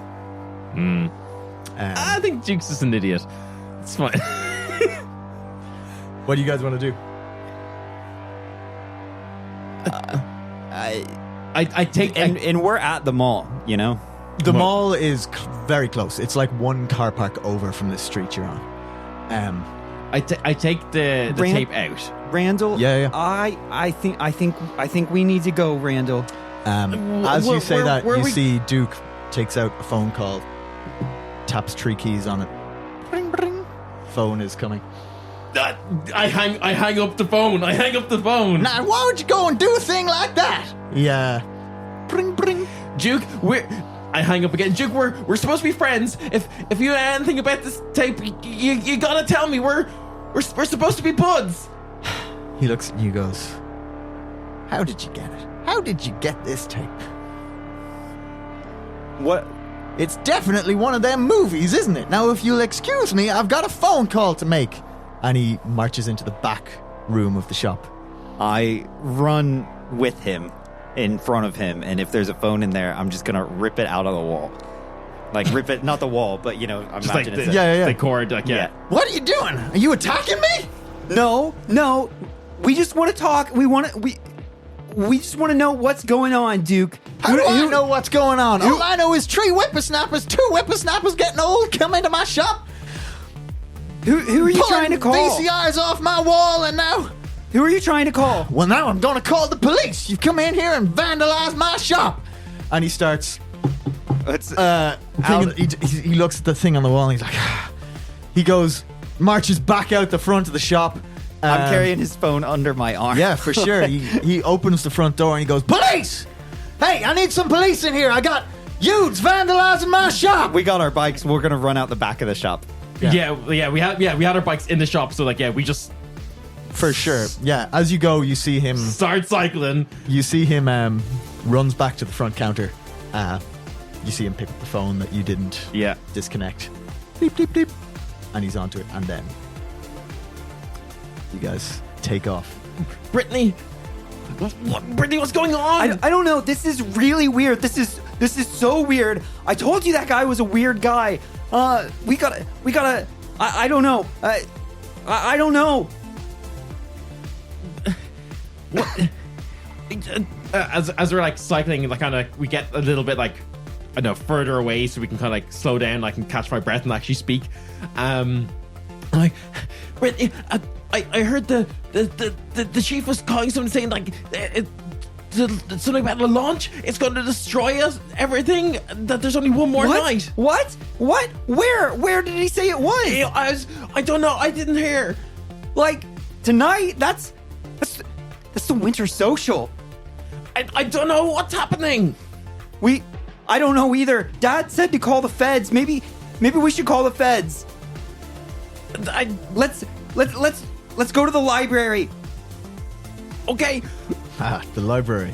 I think Duke's just an idiot. It's fine. What do you guys want to do? I take And we're at the mall, The mall is very close. It's like one car park over from the street you're on. I take the tape out. Randall, Yeah. I think we need to go, Randall. As you say that, where you we- see Duke takes out a phone call, taps 3 keys on it. Bring, bring. Phone is coming. I hang up the phone. Now, why would you go and do a thing like that? Yeah. Bring, bring. Duke, I hang up again. Duke, we're supposed to be friends. If you know anything about this tape, you gotta tell me. We're supposed to be buds. He looks at you, goes, how did you get it? How did you get this tape? What? It's definitely one of them movies, isn't it? Now, if you'll excuse me, I've got a phone call to make. And he marches into the back room of the shop. I run with him in front of him, and if there's a phone in there, I'm just gonna rip it out of the wall. Rip it, not the wall, but I'm Just like imagining the, Yeah. the cord. Yeah. What are you doing? Are you attacking me? No. We just want to talk. We just want to know what's going on, Duke. How do I know what's going on? All I know is 3 whippersnappers, 2 whippersnappers getting old, come into my shop. Who are you trying to call? VCRs off my wall, and now Who are you trying to call? Well, now I'm going to call the police. You've come in here and vandalized my shop. And he starts he looks at the thing on the wall and he's like, he goes, marches back out the front of the shop. I'm carrying his phone under my arm. Yeah, for sure. He opens the front door and he goes, police! Hey, I need some police in here. I got youths vandalizing my shop. We got our bikes. We're going to run out the back of the shop. Yeah, we had our bikes in the shop, so like, yeah, we just For sure. Yeah, as you go, you see him start cycling. You see him runs back to the front counter. You see him pick up the phone that you didn't disconnect. Beep, beep, beep. And he's onto it. And then you guys take off. Brittany, Brittany, what's going on? I don't know. This is really weird. This is so weird. I told you that guy was a weird guy. We gotta. I don't know. I don't know. What? As we're like cycling, like kind of, we get a little bit like, I don't know, further away, so we can kind of like slow down, like, and catch my breath and actually speak. Like, Brittany, I heard the chief was calling someone saying like something about the launch. It's going to destroy us, everything. That there's only one more night. What? Where did he say it was? I don't know. I didn't hear. Like tonight? That's the winter social. I don't know what's happening. I don't know either. Dad said to call the feds. Maybe we should call the feds. Let's go to the library. Okay. The library.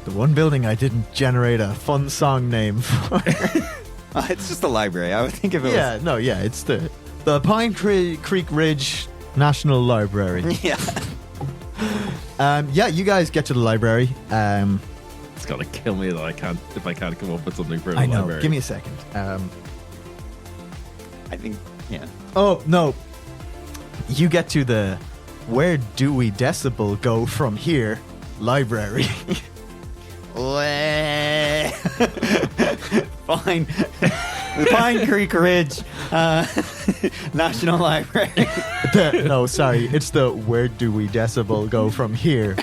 The one building I didn't generate a fun song name for. It's just the library. I would think if it was. It's the Pine Creek Ridge National Library. Yeah. You guys get to the library. It's gonna kill me that if I can't come up with something for the I know. library. Give me a second. I think. Yeah. Oh no. You get to the where do we decibel go from here library. Fine. The Pine Creek Ridge National Library. No, sorry. It's the where do we decibel go from here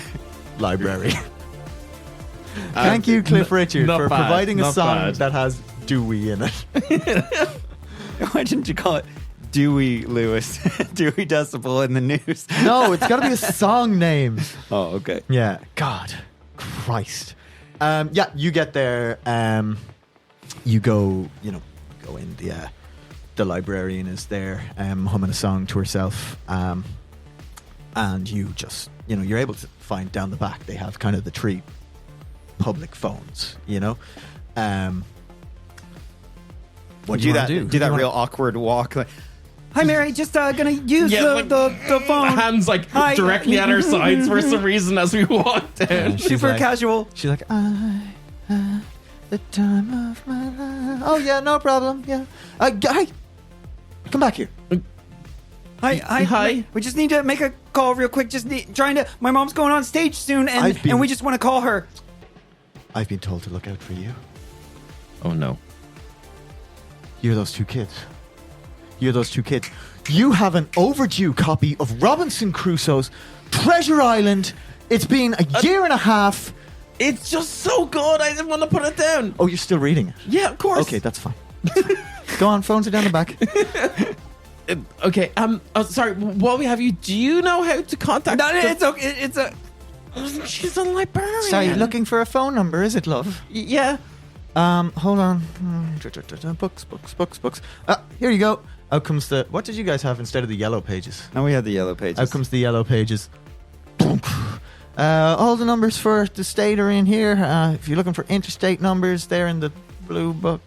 library. Thank you, Cliff Richard, for providing a song that has Dewey in it. Why didn't you call it Dewey Lewis? Dewey Decibel in the news. No, it's got to be a song name. Oh, okay. Yeah. God. Christ. You get there. You go in. The librarian is there, humming a song to herself. And you just, you're able to find down the back. They have kind of the 3 public phones, What do you want to do? Do that real awkward walk. Like, hi, Mary. Just gonna use the phone. Hands like directly at our sides for some reason as we walk down. Super casual. She's like, I had the time of my life. Oh yeah, no problem. Yeah. Hi. Come back here. Hi. We just need to make a call real quick. My mom's going on stage soon, and we just want to call her. I've been told to look out for you. Oh no. You're those two kids. You have an overdue copy of Robinson Crusoe's Treasure Island. It's been a year and a half. It's just so good. I didn't want to put it down. Oh, you're still reading it? Yeah, of course. Okay, that's fine. Go on, phones are down the back. Okay. Sorry. While we have you, do you know how to contact? No, it's okay. She's a librarian. Sorry, looking for a phone number, is it, love? Yeah. Hold on. Books. Here you go. Out comes the... What did you guys have instead of the yellow pages? No, we had the yellow pages. Out comes the yellow pages. All the numbers for the state are in here. If you're looking for interstate numbers, they're in the blue book.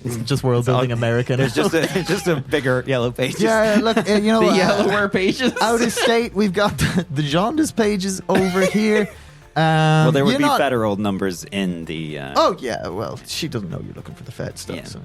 It's just world building American. There's just a bigger yellow pages. Yeah, look, the yellower pages. Out of state, we've got the jaundice pages over here. Well, there would be federal numbers in the... Oh, yeah, well, she doesn't know you're looking for the Fed stuff. Yeah. So,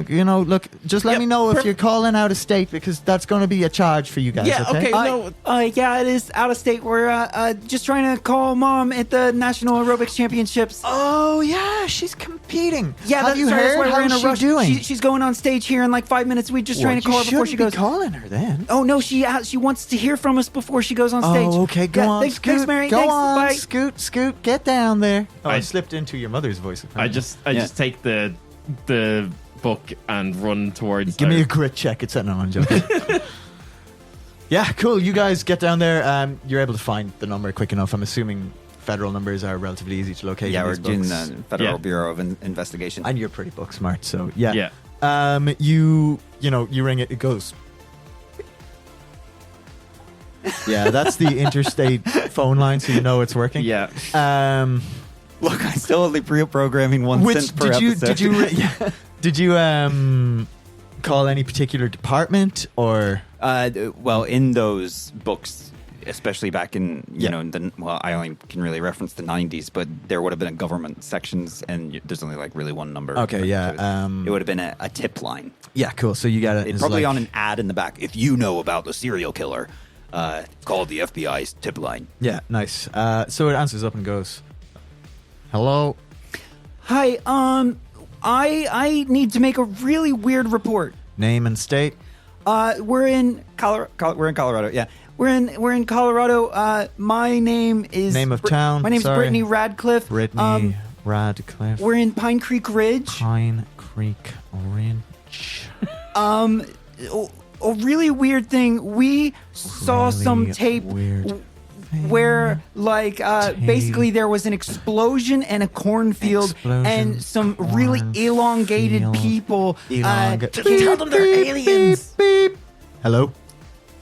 yeah. Look, just let me know if you're calling out of state, because that's going to be a charge for you guys, okay? Yeah, it is out of state. We're just trying to call Mom at the National Aerobics Championships. Oh, yeah, she's competing. repeating. Yeah, Have you that's heard why we're in a how rush. she's doing? She's going on stage here in like 5 minutes. We just trying to call her before she goes. You shouldn't be calling her then. Oh no, she wants to hear from us before she goes on stage. Oh, okay, go on, Thanks, Scoot. thanks, Mary. Go thanks, on, bye. Scoot, get down there. Oh, I I- slipped into your mother's voice. I apparently. just take the book and run towards. Give me a grit check. It's setting on, joke. Yeah, cool. You guys get down there. You're able to find the number quick enough. I'm assuming federal numbers are relatively easy to locate. Yeah, in we're these doing books. the Federal Yeah. Bureau of Investigation. And you're pretty book smart, so yeah. Yeah. You ring it. It goes. Yeah, that's the interstate phone line, so you know it's working. Yeah. Look, I still only pre-programming one Which cent per did you episode. did you call any particular department or? Well, in those books, especially back in Yeah. I only can really reference the 90s, but there would have been a government sections, and there's only like really one number. Okay, yeah, it would have been a tip line. Yeah, cool. So you got it. It's probably on an ad in the back. If you know about the serial killer, call the FBI's tip line. Yeah, nice. So it answers up and goes, "Hello." Hi, I need to make a really weird report. Name and state. We're in Colorado. We're in Colorado. Yeah. We're in Colorado. My name is Name of town, My name's sorry. Brittany Radcliffe. Brittany Radcliffe. We're in Pine Creek Ridge. Pine Creek Ridge. A really weird thing. We saw Really some tape weird where, like, basically there was an explosion in a cornfield, Explosion, and some really elongated cornfield, people. Tell them they're aliens. Beep, beep. Hello.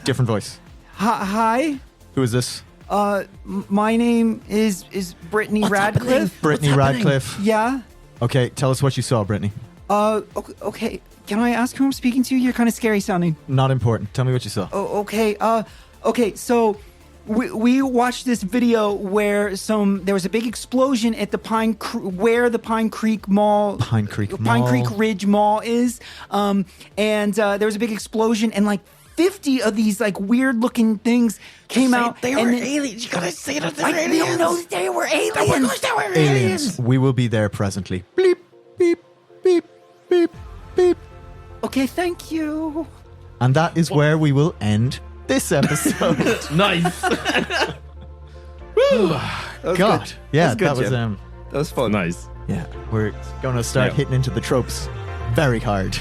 Different voice. Hi. Who is this? My name is Brittany Radcliffe. Brittany Radcliffe. Yeah. Okay, tell us what you saw, Brittany. Okay. Can I ask who I'm speaking to? You're kind of scary sounding. Not important. Tell me what you saw. Oh, okay. Okay. So we watched this video where there was a big explosion at the where the Pine Creek Mall, Pine Creek Pine Mall. Creek Ridge Mall is, and there was a big explosion, and like 50 of these like weird looking things came out. They and were then- aliens. You gotta say that they're I aliens. don't know that they were aliens. They were Aliens. We will be there presently. Bleep, beep, beep, beep, beep. Okay, thank you. And that is where we will end this episode. Nice. God. Yeah, That's good, that was Jim. That was fun. Nice. yeah, we're going to start Yeah. hitting into the tropes very hard.